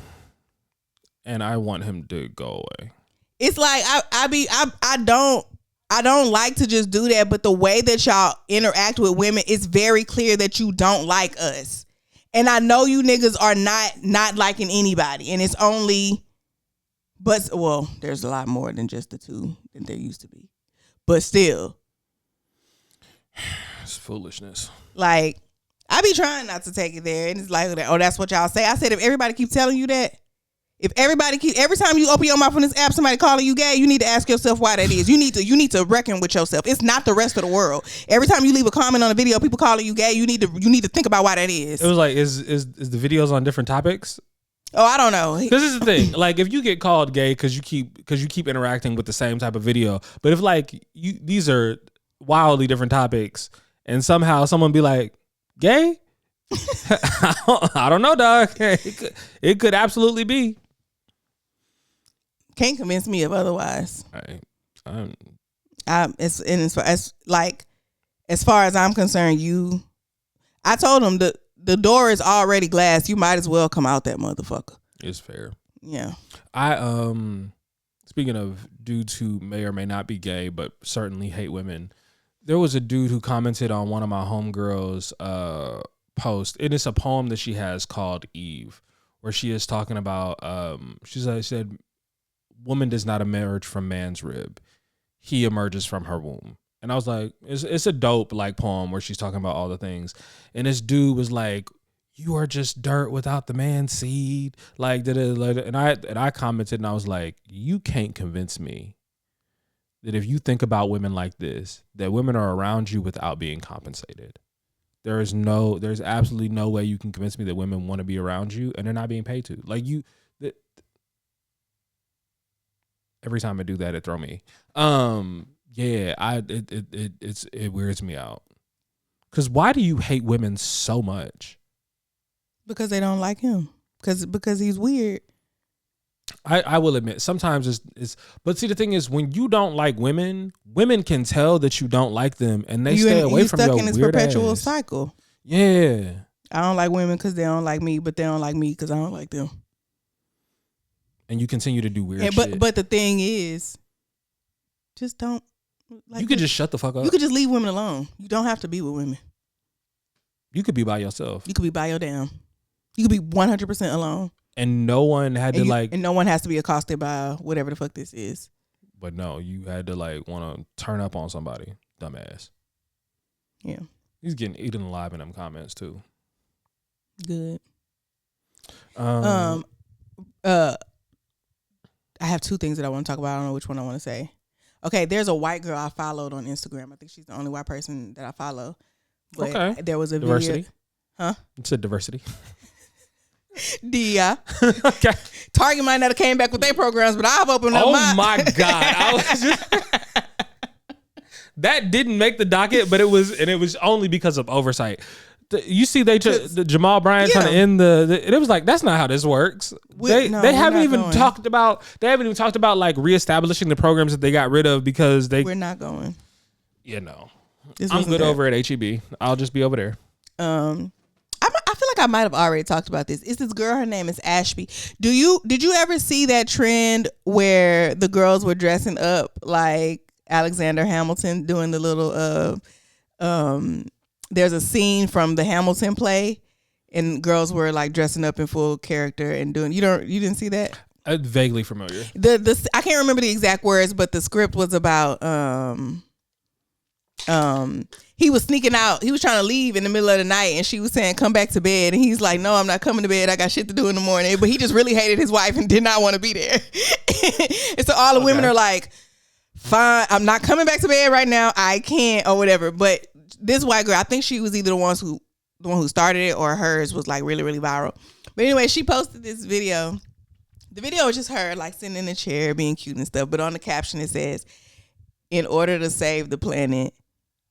And I want him to go away. It's like I don't like to just do that, but the way that y'all interact with women, it's very clear that you don't like us. And I know you niggas are not liking anybody, and it's only, but well, there's a lot more than just the two than there used to be, but still, it's foolishness. Like, I be trying not to take it there, and it's like, oh, that's what y'all say. I said, if everybody keep telling you that. If every time you open your mouth on this app, somebody calling you gay, you need to ask yourself why that is. You need to reckon with yourself. It's not the rest of the world. Every time you leave a comment on a video, people calling you gay, you need to think about why that is. It was like, is the videos on different topics? Oh, I don't know. This is the thing. Like, if you get called gay because you keep interacting with the same type of video, but if like these are wildly different topics, and somehow someone be like, gay? I don't know, dog. It could absolutely be. Can't convince me of otherwise. As far as I'm concerned, I told him the door is already glass. You might as well come out that motherfucker. It's fair. Yeah. Speaking of dudes who may or may not be gay, but certainly hate women, there was a dude who commented on one of my homegirls' post. And it's a poem that she has called Eve, where she is talking about, she said, woman does not emerge from man's rib. He emerges from her womb. And I was like, it's a dope like poem where she's talking about all the things. And this dude was like, you are just dirt without the man's seed. And I commented and I was like, you can't convince me that if you think about women like this, that women are around you without being compensated. There's absolutely no way you can convince me that women want to be around you and they're not being paid to. Like every time I do that, it throw me. It weirds me out. Cause why do you hate women so much? Because they don't like him. Because he's weird. I will admit sometimes it's. But see, the thing is, when you don't like women can tell that you don't like them, and they stay away from your weird ass. You're stuck in this perpetual cycle. Yeah. I don't like women because they don't like me, but they don't like me because I don't like them. And you continue to do weird shit. But the thing is, just don't. Like, you could just shut the fuck up. You could just leave women alone. You don't have to be with women. You could be by yourself. You could be by your damn. You could be 100% alone. And no one had to like. And no one has to be accosted by whatever the fuck this is. But no, you had to like want to turn up on somebody. Dumbass. Yeah. He's getting eaten alive in them comments too. Good. I have two things that I want to talk about. I don't know which one I want to say. Okay, there's a white girl I followed on Instagram. I think she's the only white person that I follow. But okay. There was a diversity. Video. Huh? It said diversity. Yeah. Okay. Target might not have came back with their programs, but I've opened up mine. Oh my God. That didn't make the docket, but it was only because of oversight. You see, the Jamal Bryant trying to end it was like, that's not how this works. They haven't even talked about like reestablishing the programs that they got rid of because we're not going. You know, I'm good over at HEB. I'll just be over there. I feel like I might have already talked about this. It's this girl. Her name is Ashby. Did you ever see that trend where the girls were dressing up like Alexander Hamilton doing the little there's a scene from the Hamilton play and girls were like dressing up in full character and doing you didn't see that? Vaguely familiar. I can't remember the exact words, but the script was about he was sneaking out. He was trying to leave in the middle of the night and she was saying, come back to bed. And he's like, no, I'm not coming to bed. I got shit to do in the morning. But he just really hated his wife and did not want to be there. And so all the women are like, fine, I'm not coming back to bed right now. I can't or whatever. But this white girl, I think she was either the the one who started it or hers was like really, really viral. But anyway, she posted this video. The video is just her like sitting in a chair being cute and stuff. But on the caption it says, "In order to save the planet,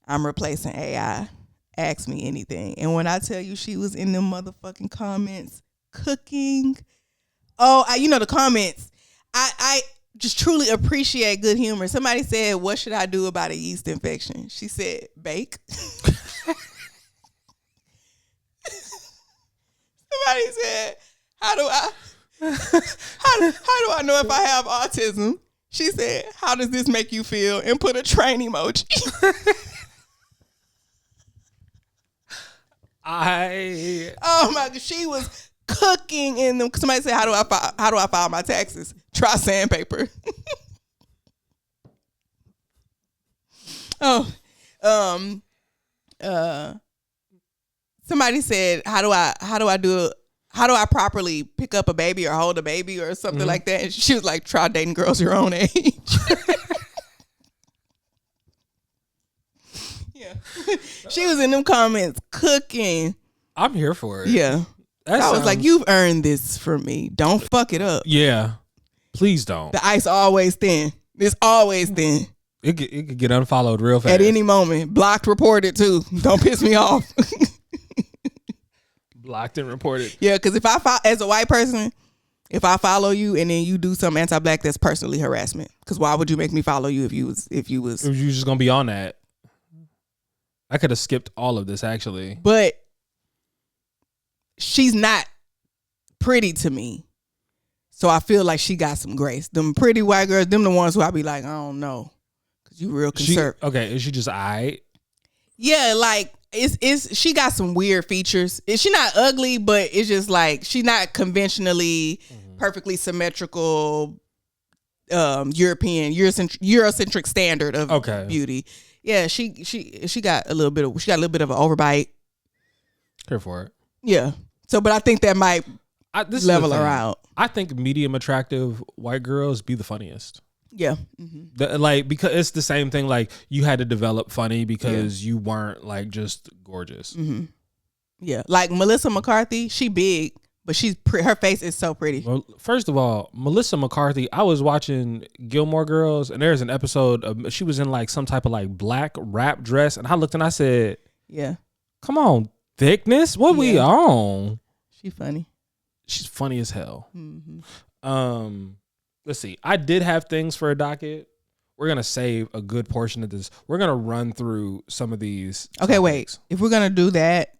I'm replacing AI. Ask me anything." And when I tell you she was in the motherfucking comments cooking. Oh, the comments. I just truly appreciate good humor. Somebody said, "What should I do about a yeast infection?" She said, "Bake." Somebody said, "How do I know if I have autism?" She said, "How does this make you feel?" And put a train emoji. Oh my God, she was cooking in them. Somebody said, how do I file my taxes? Try sandpaper. Somebody said, how do I properly pick up a baby or hold a baby or something like that? And she was like, try dating girls your own age. Yeah. She was in them comments cooking. I'm here for it. Yeah. I was like, you've earned this from me. Don't fuck it up. Yeah. Please don't. The ice always thin. It's always thin. It could get unfollowed real fast. At any moment. Blocked, reported too. Don't piss me off. Blocked and reported. Yeah, because as a white person, if I follow you and then you do something anti-black, that's personally harassment. Because why would you make me follow you if you was just gonna be on that? I could have skipped all of this actually. But she's not pretty to me. So I feel like she got some grace. Them pretty white girls, them the ones who I be like, I don't know. Cause you real conservative. Okay, is she just aight? Yeah, like she got some weird features. She not ugly, but it's just like she's not conventionally perfectly symmetrical European Eurocentric standard of beauty. Yeah, she got a little bit of an overbite. Here for it. Yeah. So, but I think that might level her out. I think medium attractive white girls be the funniest. Yeah. Mm-hmm. Because it's the same thing. Like you had to develop funny because you weren't like just gorgeous. Mm-hmm. Yeah. Like Melissa McCarthy, she big, but her face is so pretty. Well, first of all, Melissa McCarthy, I was watching Gilmore Girls and there's an episode of, she was in like some type of like black wrap dress. And I looked and I said, yeah, come on, thickness. What we on? She funny. She's funny as hell. Mm-hmm. Let's see. I did have things for a docket. We're going to save a good portion of this. We're going to run through some of these. Okay, wait. If we're going to do that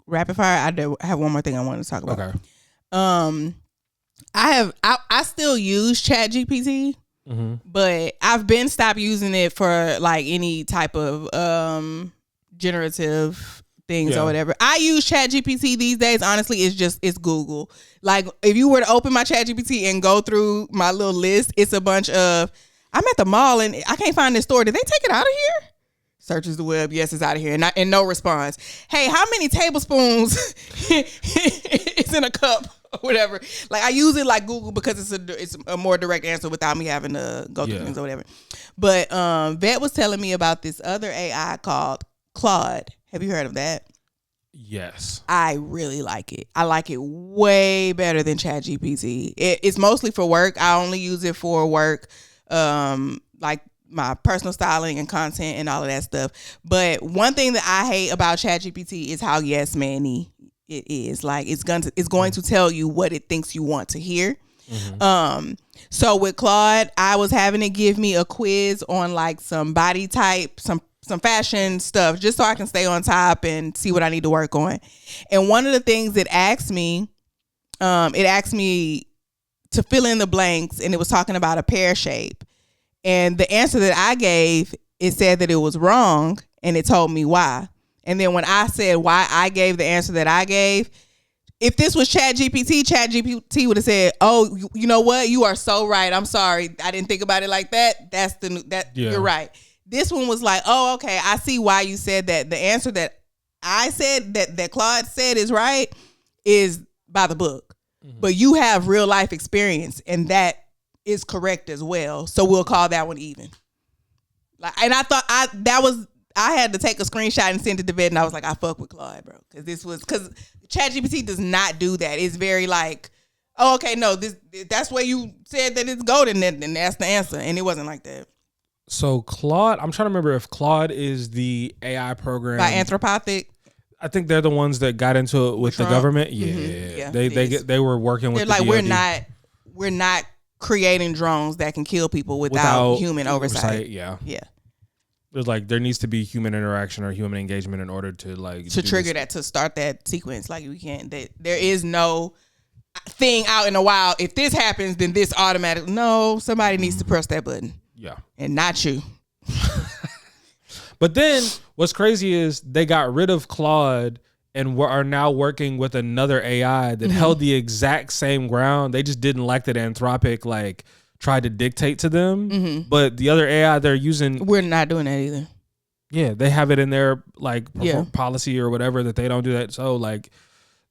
rapid fire, I have one more thing I want to talk about. Okay. I still use ChatGPT, but I've been stopped using it for like any type of generative things or whatever. I use ChatGPT these days. Honestly, it's Google. Like if you were to open my ChatGPT and go through my little list, it's a bunch of, I'm at the mall and I can't find this store. Did they take it out of here? Searches the web. Yes, it's out of here. And no response. Hey, how many tablespoons is in a cup or whatever? Like I use it like Google because it's a more direct answer without me having to go through things or whatever. But Vet was telling me about this other AI called Claude. Have you heard of that? Yes. I really like it. I like it way better than ChatGPT. It's mostly for work. I only use it for work, like my personal styling and content and all of that stuff. But one thing that I hate about ChatGPT is how yes man-y it is. Like it's going to tell you what it thinks you want to hear. So with Claude, I was having it give me a quiz on like some body type, some fashion stuff, just so I can stay on top and see what I need to work on. And one of the things it asked me to fill in the blanks, and it was talking about a pear shape. And the answer that I gave, it said that it was wrong, and it told me why. And then when I said why I gave the answer that I gave, if this was ChatGPT would have said, "Oh, you know what? You are so right. I'm sorry. I didn't think about it like that. You're right." This one was like, "Oh, okay. I see why you said that. The answer that I said that Claude said is right is by the book, but you have real life experience, and that is correct as well. So we'll call that one even." Like, and I thought I had to take a screenshot and send it to vet, and I was like, I fuck with Claude, bro, because ChatGPT does not do that. It's very like, oh, okay, no, that's where you said that it's golden, and that's the answer, and it wasn't like that. So Claude, I'm trying to remember if Claude is the AI program by Anthropic. I think they're the ones that got into it with Trump. the government. Mm-hmm. Yeah, they were working with. They're the like, DoD. we're not creating drones that can kill people without human oversight. Yeah. Yeah. There's like there needs to be human interaction or human engagement in order to like to trigger that, to start that sequence. Like we can't. There is no thing out in the wild. If this happens, then this automatically. No, somebody needs to press that button. Yeah, and not you. But then what's crazy is they got rid of Claude and are now working with another AI that held the exact same ground. They just didn't like that Anthropic like tried to dictate to them. But the other AI they're using, we're not doing that either. Yeah, they have it in their like policy or whatever that they don't do that. So like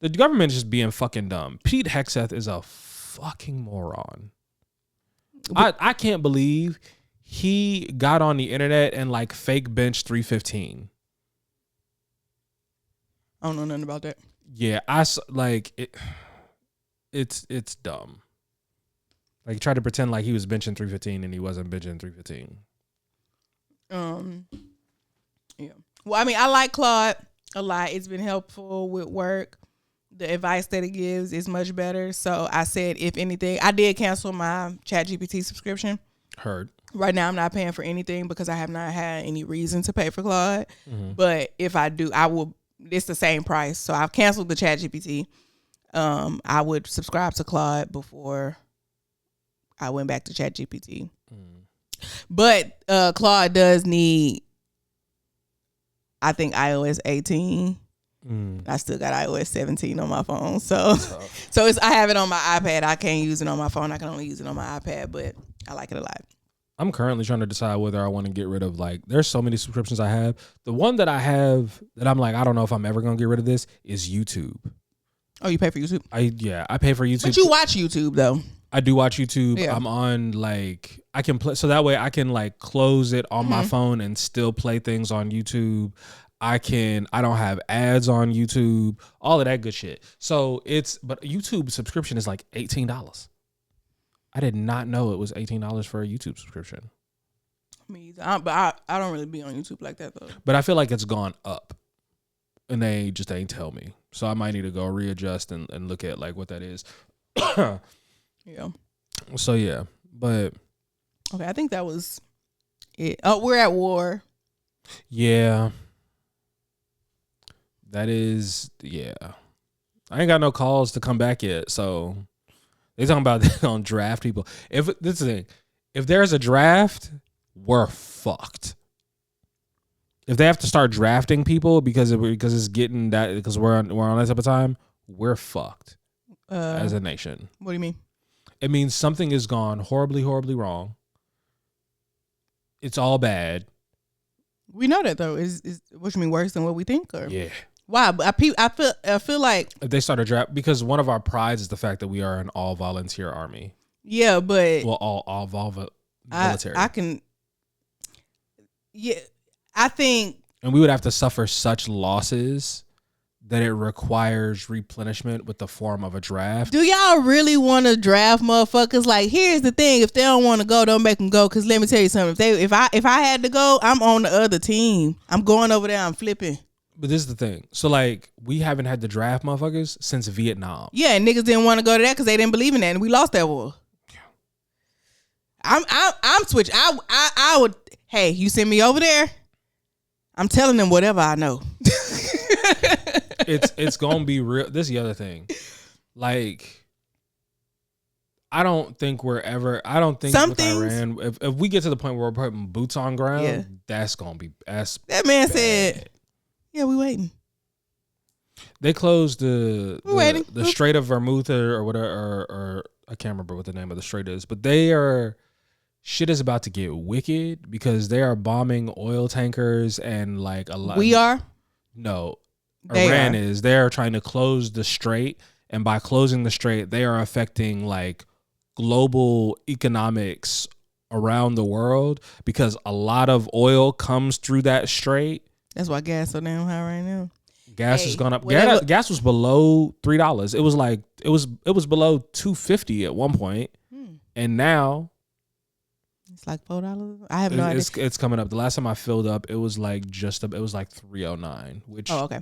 the government is just being fucking dumb. Pete Hegseth is a fucking moron. I can't believe he got on the internet and like fake bench 315. I don't know nothing about that. Yeah, like it. It's dumb. Like he tried to pretend like he was benching 315 and he wasn't benching 315. Yeah. Well, I mean, I like Claude a lot. It's been helpful with work. The advice that it gives is much better. So I said, if anything, I did cancel my ChatGPT subscription. Heard. Right now, I'm not paying for anything because I have not had any reason to pay for Claude. But if I do, I will. It's the same price. So I've canceled the ChatGPT. I would subscribe to Claude before I went back to ChatGPT. But Claude does need, I think, iOS 18. I still got iOS 17 on my phone. So I have it on my iPad. I can't use it on my phone. I can only use it on my iPad, but I like it a lot. I'm currently trying to decide whether I want to get rid of, like, there's so many subscriptions I have. The one that I have that I'm like, I don't know if I'm ever going to get rid of this is YouTube. Oh, you pay for YouTube? I pay for YouTube. But you watch YouTube though. I do watch YouTube. Yeah. I'm on like I can play, so that way I can like close it on my phone and still play things on YouTube. I don't have ads on YouTube, all of that good shit. So but YouTube subscription is like $18. I did not know it was $18 for a YouTube subscription. Me either. But I don't really be on YouTube like that though. But I feel like it's gone up. And they just ain't tell me. So I might need to go readjust and look at like what that is. Yeah. So yeah. But okay, I think that was it. Oh, we're at war. Yeah. That is, yeah. I ain't got no calls to come back yet. So they talking about they're gonna draft people. This is the thing. If there's a draft, we're fucked. If they have to start drafting people because it's getting that, because we're on that type of time, we're fucked as a nation. What do you mean? It means something has gone horribly, horribly wrong. It's all bad. We know that though. Is what you mean worse than what we think? Or yeah. Why? I feel like if they start a draft, because one of our prides is the fact that we are an all volunteer army. Yeah, but all military. I can. Yeah. I think, and we would have to suffer such losses that it requires replenishment with the form of a draft. Do y'all really want to draft motherfuckers? Like, here's the thing: if they don't want to go, don't make them go. Because let me tell you something: if I had to go, I'm on the other team. I'm going over there. I'm flipping. But this is the thing: so like, we haven't had to draft motherfuckers since Vietnam. Yeah, and niggas didn't want to go to that because they didn't believe in that, and we lost that war. I'm switching. I would. Hey, you send me over there. I'm telling them whatever I know. It's gonna be real. This is the other thing. Like, I don't think with Iran, if we get to the point where we're putting boots on ground, that's gonna be that man bad. Said, yeah, we waiting. They closed the Strait of Vermouth or whatever, or I can't remember what the name of the strait is, but shit is about to get wicked because they are bombing oil tankers and like a lot. We are? No. Iran is. They're trying to close the strait, and by closing the strait, they are affecting like global economics around the world because a lot of oil comes through that strait. That's why gas so damn high right now. Gas has gone up. Gas was below $3. It was below $2.50 at one point, and now it's like $4. I have no idea. It's coming up. The last time I filled up, it was like $3.09. Which okay.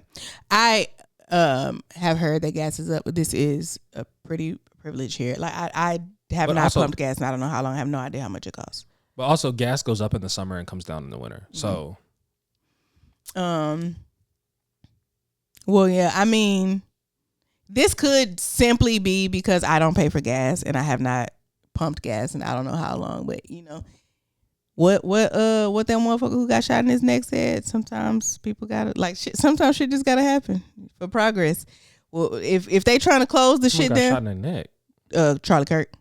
I have heard that gas is up, but this is a pretty privilege here. Like I have not pumped gas, and I don't know how long. I have no idea how much it costs. But also, gas goes up in the summer and comes down in the winter. So, well, yeah. I mean, this could simply be because I don't pay for gas, and I have not pumped gas, and I don't know how long. But you know, what that motherfucker who got shot in his neck said. Sometimes people gotta like shit. Sometimes shit just gotta happen for progress. Well, if they trying to close the shit down, shot in the neck. Charlie Kirk.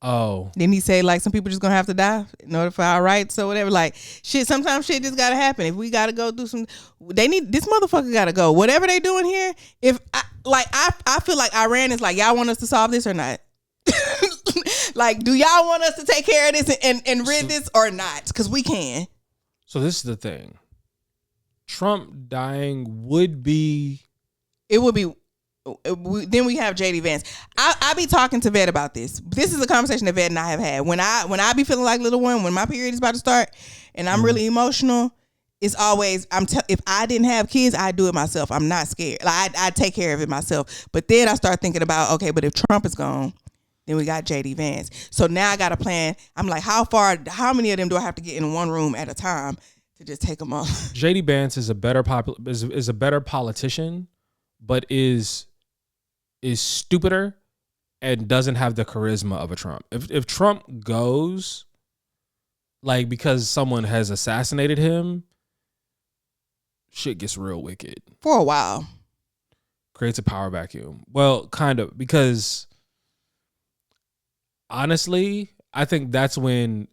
Oh. Then he say like some people just gonna have to die in order for our rights or whatever. Like shit, sometimes shit just gotta happen. If we gotta go do some, this motherfucker gotta go. Whatever they doing here, I feel like Iran is like, y'all want us to solve this or not? Like, do y'all want us to take care of this and rid this or not? Because we can. So this is the thing. Trump dying would be. It would be. Then we have JD Vance. I be talking to Vet about this. This is a conversation that Vet and I have had. When I be feeling like little one, when my period is about to start, and I'm really emotional, it's always if I didn't have kids, I'd do it myself. I'm not scared. Like I'd take care of it myself. But then I start thinking about, okay, but if Trump is gone, then we got JD Vance. So now I got a plan. I'm like, how many of them do I have to get in one room at a time to just take them off? JD Vance is a better politician, but is stupider and doesn't have the charisma of a Trump. If Trump goes, like because someone has assassinated him, shit gets real wicked. For a while. Creates a power vacuum. Well, kind of, because honestly, I think that's when,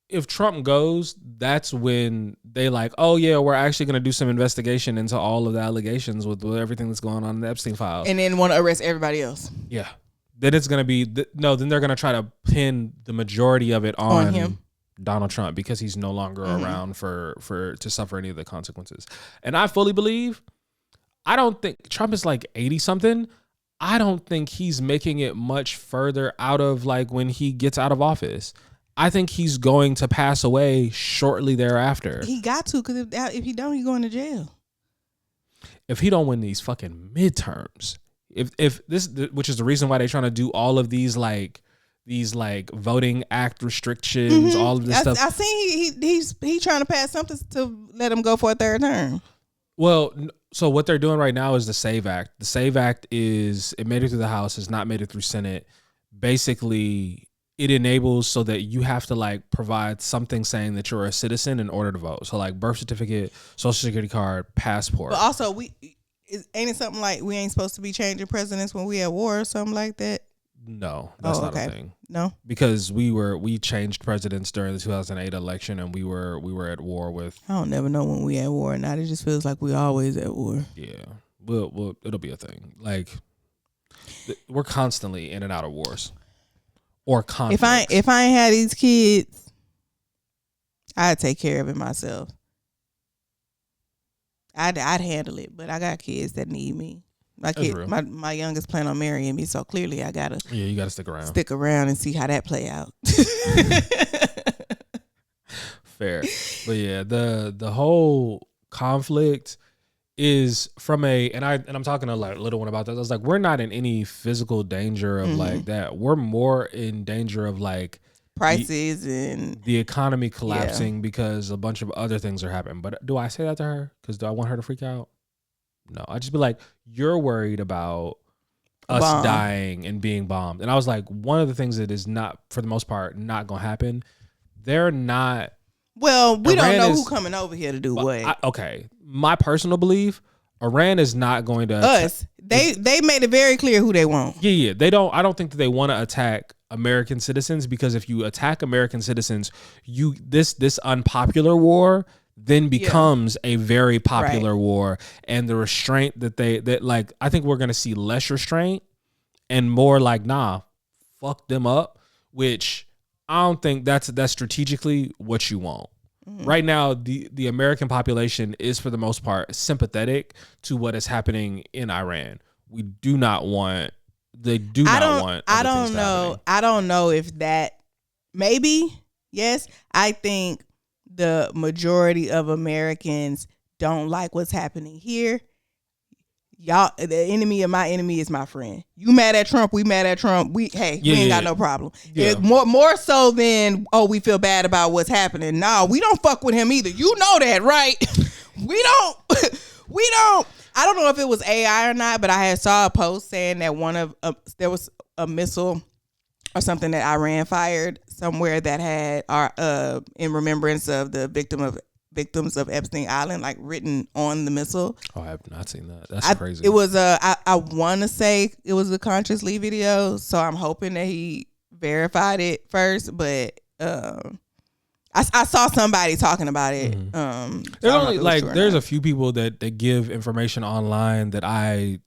if Trump goes, that's when they like, oh yeah, we're actually going to do some investigation into all of the allegations with everything that's going on in the Epstein files. And then want to arrest everybody else. Yeah. Then it's going to be, then they're going to try to pin the majority of it on him. Donald Trump, because he's no longer around to suffer any of the consequences. And I fully believe, I don't think Trump is like 80 something. I don't think he's making it much further out of like when he gets out of office. I think he's going to pass away shortly thereafter. He got to, because if he don't, he's going to jail. If he don't win these fucking midterms, if this, which is the reason why they're trying to do all of these voting act restrictions, all of this stuff. I seen he's trying to pass something to let him go for a third term. Well, so what they're doing right now is the SAVE Act. The SAVE Act it made it through the House, has not made it through Senate. Basically, it enables so that you have to like provide something saying that you're a citizen in order to vote. So like birth certificate, social security card, passport. But also, ain't it something like we ain't supposed to be changing presidents when we at war or something like that? No, that's not a thing. No, because we changed presidents during the 2008 election, and we were at war with. I don't never know when we at war or not. It just feels like we always at war. Yeah, well, it'll be a thing. Like we're constantly in and out of wars or conflicts. If I ain't had these kids, I'd take care of it myself. I'd handle it, but I got kids that need me. My youngest plan on marrying me, so clearly I gotta. Yeah, you gotta stick around And see how that play out. Fair, but yeah, the whole conflict is from and I'm talking to like little one about this. I was like, we're not in any physical danger of like that. We're more in danger of like prices and the economy collapsing because a bunch of other things are happening. But do I say that to her? Because do I want her to freak out? No, I just be like, you're worried about us dying and being bombed. And I was like, one of the things that is not, for the most part, not going to happen, they're not. Well, we don't know who's coming over here to do what. Okay. My personal belief, Iran is not going to. Us. They made it very clear who they want. Yeah. They don't. I don't think that they want to attack American citizens, because if you attack American citizens, this unpopular war then becomes a very popular war, and the restraint that I think we're going to see less restraint and more like, nah, fuck them up, which I don't think that's strategically what you want. Right now, the American population is for the most part sympathetic to what is happening in Iran. We do not want. They do not want. I don't know. I don't know if that. Maybe yes. I think the majority of Americans don't like what's happening here. Y'all, the enemy of my enemy is my friend. You mad at Trump? We mad at Trump. We ain't got no problem. Yeah. It's more so than we feel bad about what's happening. No, we don't fuck with him either. You know that, right? We don't. I don't know if it was AI or not, but I had saw a post saying that there was a missile or something that Iran fired somewhere that had in remembrance of the victims of Epstein Island, like written on the missile. Oh, I have not seen that. That's crazy. It was I want to say it was a Conscious Lee video, so I'm hoping that he verified it first. But I saw somebody talking about it. There's only there's a few people that give information online that I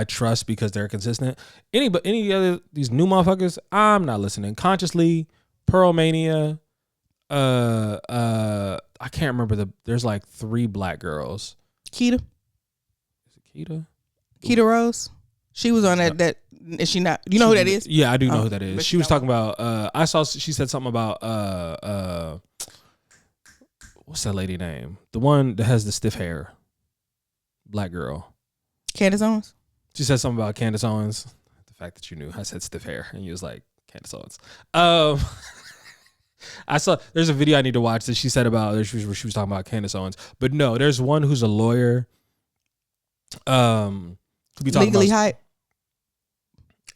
trust because they're consistent. Any other these new motherfuckers, I'm not listening. Conscious Lee, Pearl Mania. I can't remember there's like 3 black girls. Keita. Is it Keita? Keita Rose. She was on that is she not? You know who that is? Yeah, I do know who that is. She was talking about I saw she said something about what's that lady name? The one that has the stiff hair. Black girl. Candace Owens? She said something about Candace Owens. The fact that you knew I said stiff hair and you was like Candace Owens. I saw there's a video I need to watch that she said about she was talking about Candace Owens, but no, there's one who's a lawyer. Legally Hype.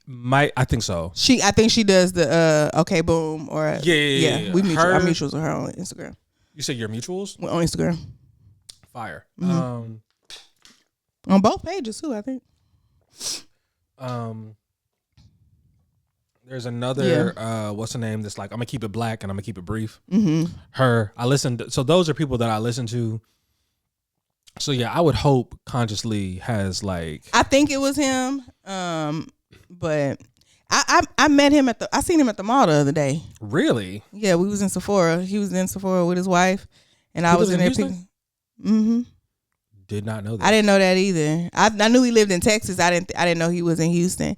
I think so. I think she does the okay boom or yeah. We mutual. Our mutuals with her on Instagram. You say your mutuals on Instagram? Fire. On both pages too, I think. There's another, what's the name? That's like, I'm going to keep it black and I'm going to keep it brief. I listened. So those are people that I listen to. So yeah, I would hope Conscious Lee has like. I think it was him. But I met him I seen him at the mall the other day. Really? Yeah, we was in Sephora. He was in Sephora with his wife. And I was in there picking. Did not know that. I didn't know that either. I knew he lived in Texas. I didn't know he was in Houston.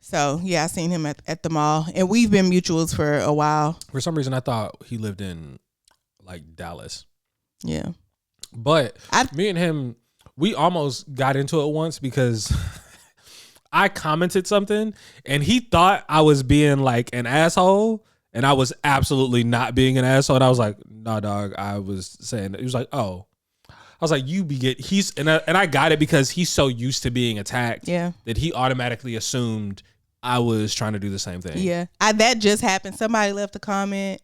So, yeah, I seen him at the mall. And we've been mutuals for a while. For some reason, I thought he lived in, like, Dallas. Yeah. But me and him, we almost got into it once because I commented something, and he thought I was being, like, an asshole, and I was absolutely not being an asshole. And I was like, nah, dog, I was saying, he was like, oh. I was like, I got it because he's so used to being attacked that he automatically assumed I was trying to do the same thing. Yeah. That just happened. Somebody left a comment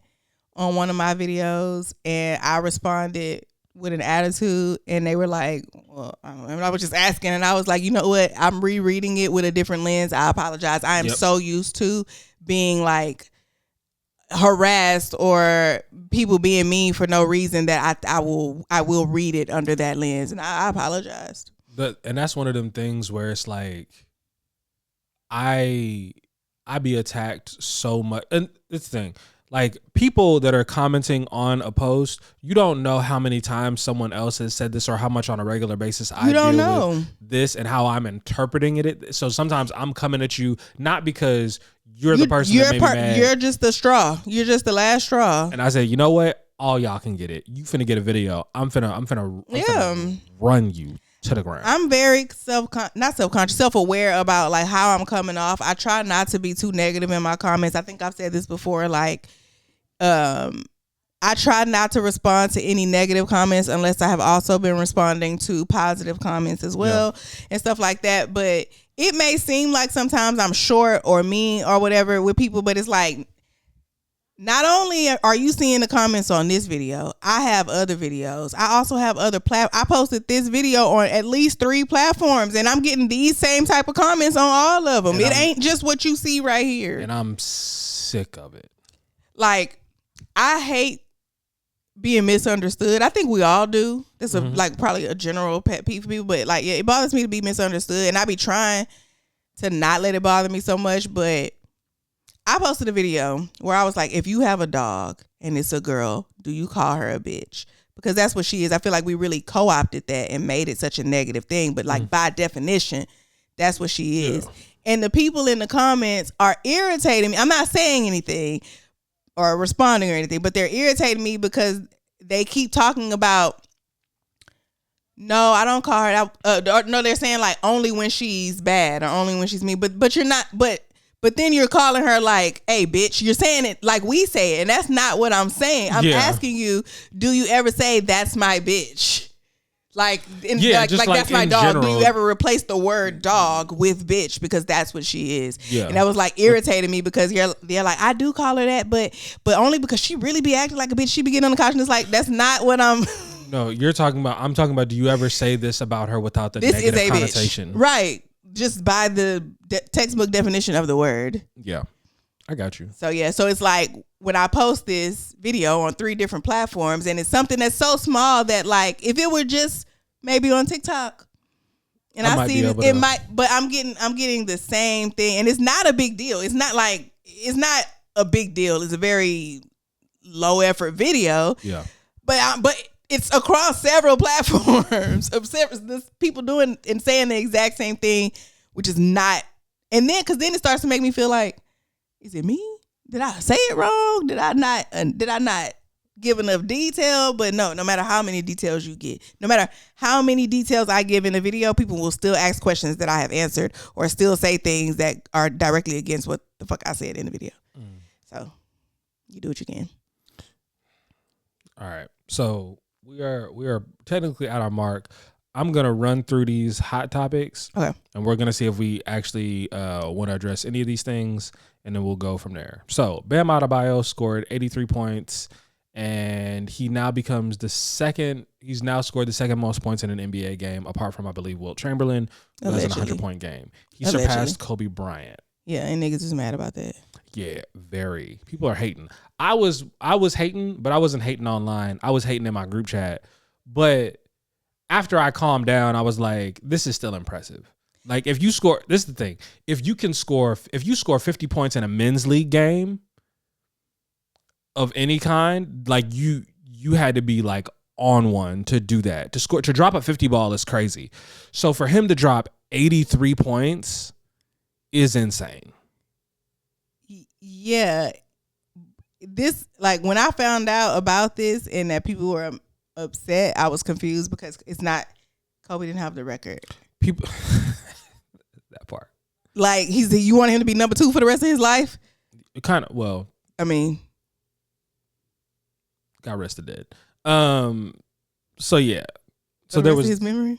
on one of my videos and I responded with an attitude and they were like, well, I was just asking and I was like, you know what? I'm rereading it with a different lens. I apologize. I am so used to being like harassed or people being mean for no reason that I will read it under that lens, and I apologized. And that's one of them things where it's like I be attacked so much, and it's the thing. Like people that are commenting on a post, you don't know how many times someone else has said this or how much on a regular basis I deal with this and how I'm interpreting it. So sometimes I'm coming at you not because you're the person that made me mad. You're just the straw. You're just the last straw. And I said, you know what? All y'all can get it. You finna get a video. I'm finna run you to the ground. I'm very self-aware about like how I'm coming off. I try not to be too negative in my comments. I think I've said this before. Like, I try not to respond to any negative comments unless I have also been responding to positive comments as well and stuff like that. But it may seem like sometimes I'm short or mean or whatever with people, but it's like, not only are you seeing the comments on this video, I have other videos. I also have other I posted this video on at least 3 platforms and I'm getting these same type of comments on all of them. And it ain't just what you see right here. And I'm sick of it. Like, I hate being misunderstood. I think we all do. This is like probably a general pet peeve for people, but like, yeah, it bothers me to be misunderstood, and I be trying to not let it bother me so much. But I posted a video where I was like, if you have a dog and it's a girl, do you call her a bitch? Because that's what she is. I feel like we really co-opted that and made it such a negative thing. But like by definition, that's what she is. Yeah. And the people in the comments are irritating me. I'm not saying anything or responding or anything, but they're irritating me because they keep talking about, no, I don't call her that. No, they're saying like only when she's bad or only when she's mean. But you're not. But then you're calling her like, hey, bitch. You're saying it like we say it, and that's not what I'm saying. I'm asking you, do you ever say that's my bitch? Like that's my dog. General. Do you ever replace the word dog with bitch because that's what she is? Yeah. And that was like irritating me because they're like, I do call her that, but only because she really be acting like a bitch. She be getting on the couch and it's like, that's not what I'm. No, I'm talking about, do you ever say this about her without the negative connotation? Bitch. Right. Just by the textbook definition of the word. Yeah. I got you. So it's like when I post this video on 3 different platforms and it's something that's so small that like if it were just maybe on TikTok and I see it might, but I'm getting the same thing and it's not a big deal. It's not a big deal. It's a very low effort video. Yeah. But it's across several platforms of people doing and saying the exact same thing, which is not. And then, because then it starts to make me feel like, is it me? Did I say it wrong? Did I not give enough detail? But no matter how many details you get, no matter how many details I give in a video, people will still ask questions that I have answered or still say things that are directly against what the fuck I said in the video. So you do what you can. All right. So we are technically at our mark. I'm gonna run through these hot topics, okay, and we're gonna see if we actually want to address any of these things, and then we'll go from there. So Bam Adebayo scored 83 points, and he now becomes the second. He's now scored the second most points in an NBA game, apart from I believe Wilt Chamberlain, who has a 100-point game. He surpassed Kobe Bryant. Yeah, and niggas is mad about that. Yeah, very. People are hating. I was hating, but I wasn't hating online. I was hating in my group chat. But after I calmed down, I was like, this is still impressive. Like if you score, this is the thing. If you score 50 points in a men's league game of any kind, like you had to be like on one to do that. To drop a 50 ball is crazy. So for him to drop 83 points is insane. Yeah. This, like, when I found out about this and that people were upset, I was confused because it's not, Kobe didn't have the record. People, that part. Like, you want him to be number 2 for the rest of his life? Kind of, well. I mean. Got rested dead. So, yeah. So there was his memory?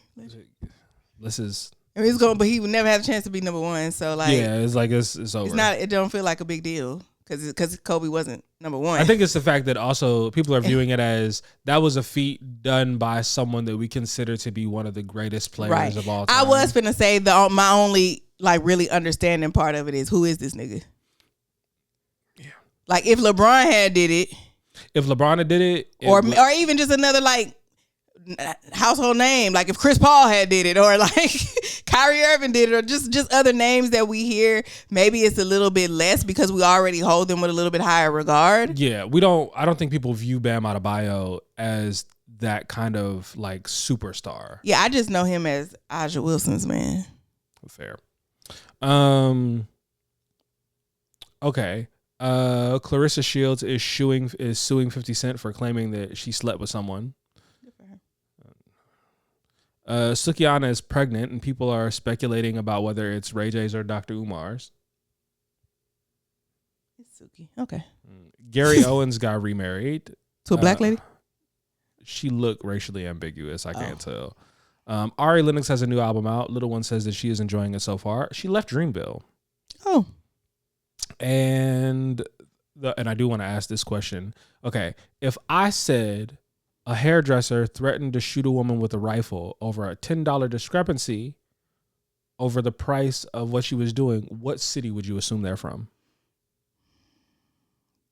This is. I mean, but he would never have a chance to be number 1. So, like. Yeah, it's like, it's over. It don't feel like a big deal. Because Kobe wasn't number 1. I think it's the fact that also people are viewing it as that was a feat done by someone that we consider to be one of the greatest players of all time. I was finna say my only like really understanding part of it is, who is this nigga? Yeah. Like if LeBron had did it. If LeBron had did it. Or even just another like household name, like if Chris Paul had did it, or like Kyrie Irving did it, or just other names that we hear, maybe it's a little bit less because we already hold them with a little bit higher regard. Yeah, I don't think people view Bam Adebayo as that kind of like superstar. Yeah, I just know him as Aja Wilson's man. Fair. Okay. Clarissa Shields is suing 50 Cent for claiming that she slept with someone. Sukihana is pregnant, and people are speculating about whether it's Ray J's or Dr. Umar's. It's Suki. Okay. Gary Owens got remarried. To a black lady? She looked racially ambiguous. I can't tell. Ari Lennox has a new album out. Little One says that she is enjoying it so far. She left Dreamville. Oh. And I do want to ask this question. Okay, if I said a hairdresser threatened to shoot a woman with a rifle over a $10 discrepancy over the price of what she was doing, what city would you assume they're from?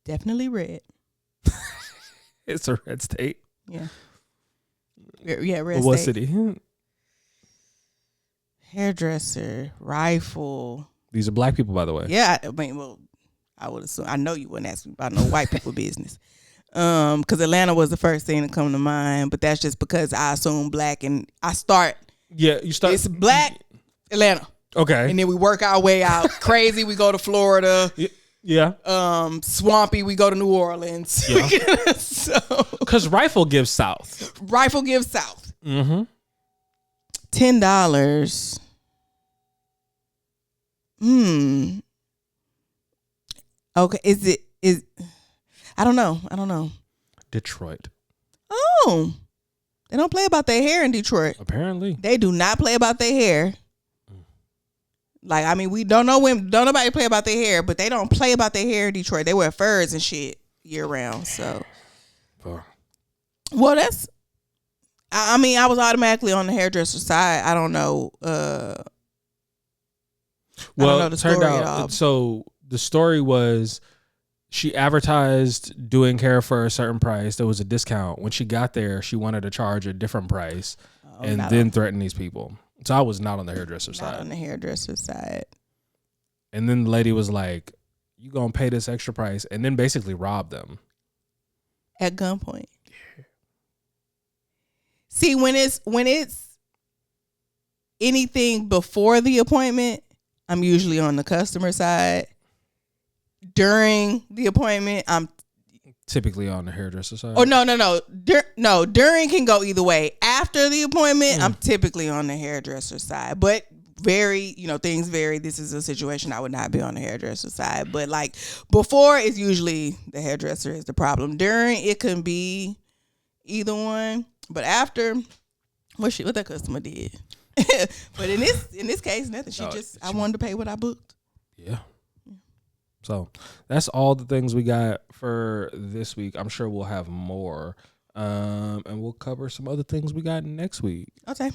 Definitely red. It's a red state. Yeah. Yeah, red what state. What city? Hairdresser, rifle. These are black people, by the way. Yeah, I mean, well, I would assume. I know you wouldn't ask me about no white people business. Because Atlanta was the first thing to come to mind, but that's just because I assume black and I start. Yeah, you start. It's black, Atlanta. Okay. And then we work our way out. Crazy, we go to Florida. Yeah. Swampy, we go to New Orleans. Yeah. Because rifle gives south. Rifle gives south. Mm-hmm. $10. Okay. Is I don't know. Detroit. Oh. They don't play about their hair in Detroit. Apparently. They do not play about their hair. Like, I mean, we don't nobody play about their hair, but they don't play about their hair in Detroit. They wear furs and shit year round. So, well, that's, I mean, I was automatically on the hairdresser side. I don't know. I don't know the story at all. So the story was she advertised doing hair for a certain price. There was a discount. When she got there, she wanted to charge a different price and then threaten these people. So I was not on the hairdresser side. Not on the hairdresser side. And then the lady was like, you gonna pay this extra price, and then basically robbed them. At gunpoint. Yeah. See, when it's anything before the appointment, I'm usually on the customer side. During the appointment, I'm typically on the hairdresser side. Oh, no. During can go either way. After the appointment, I'm typically on the hairdresser side. But things vary. This is a situation I would not be on the hairdresser side. But like before, it's usually the hairdresser is the problem. During, it can be either one. But after, what that customer did. But in this case, nothing. I wanted to pay what I booked. Yeah. So that's all the things we got for this week. I'm sure we'll have more. And we'll cover some other things we got next week. Okay.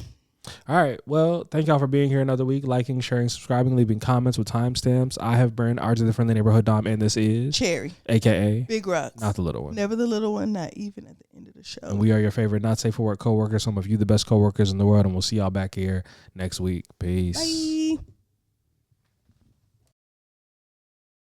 All right. Well, thank y'all for being here another week. Liking, sharing, subscribing, leaving comments with timestamps. I have Brent, RJ the Friendly Neighborhood Dom, and this is Cherry, a.k.a. Big Rox. Not the little one. Never the little one, not even at the end of the show. And we are your favorite not safe for work coworkers. Some of you the best coworkers in the world. And we'll see y'all back here next week. Peace. Bye.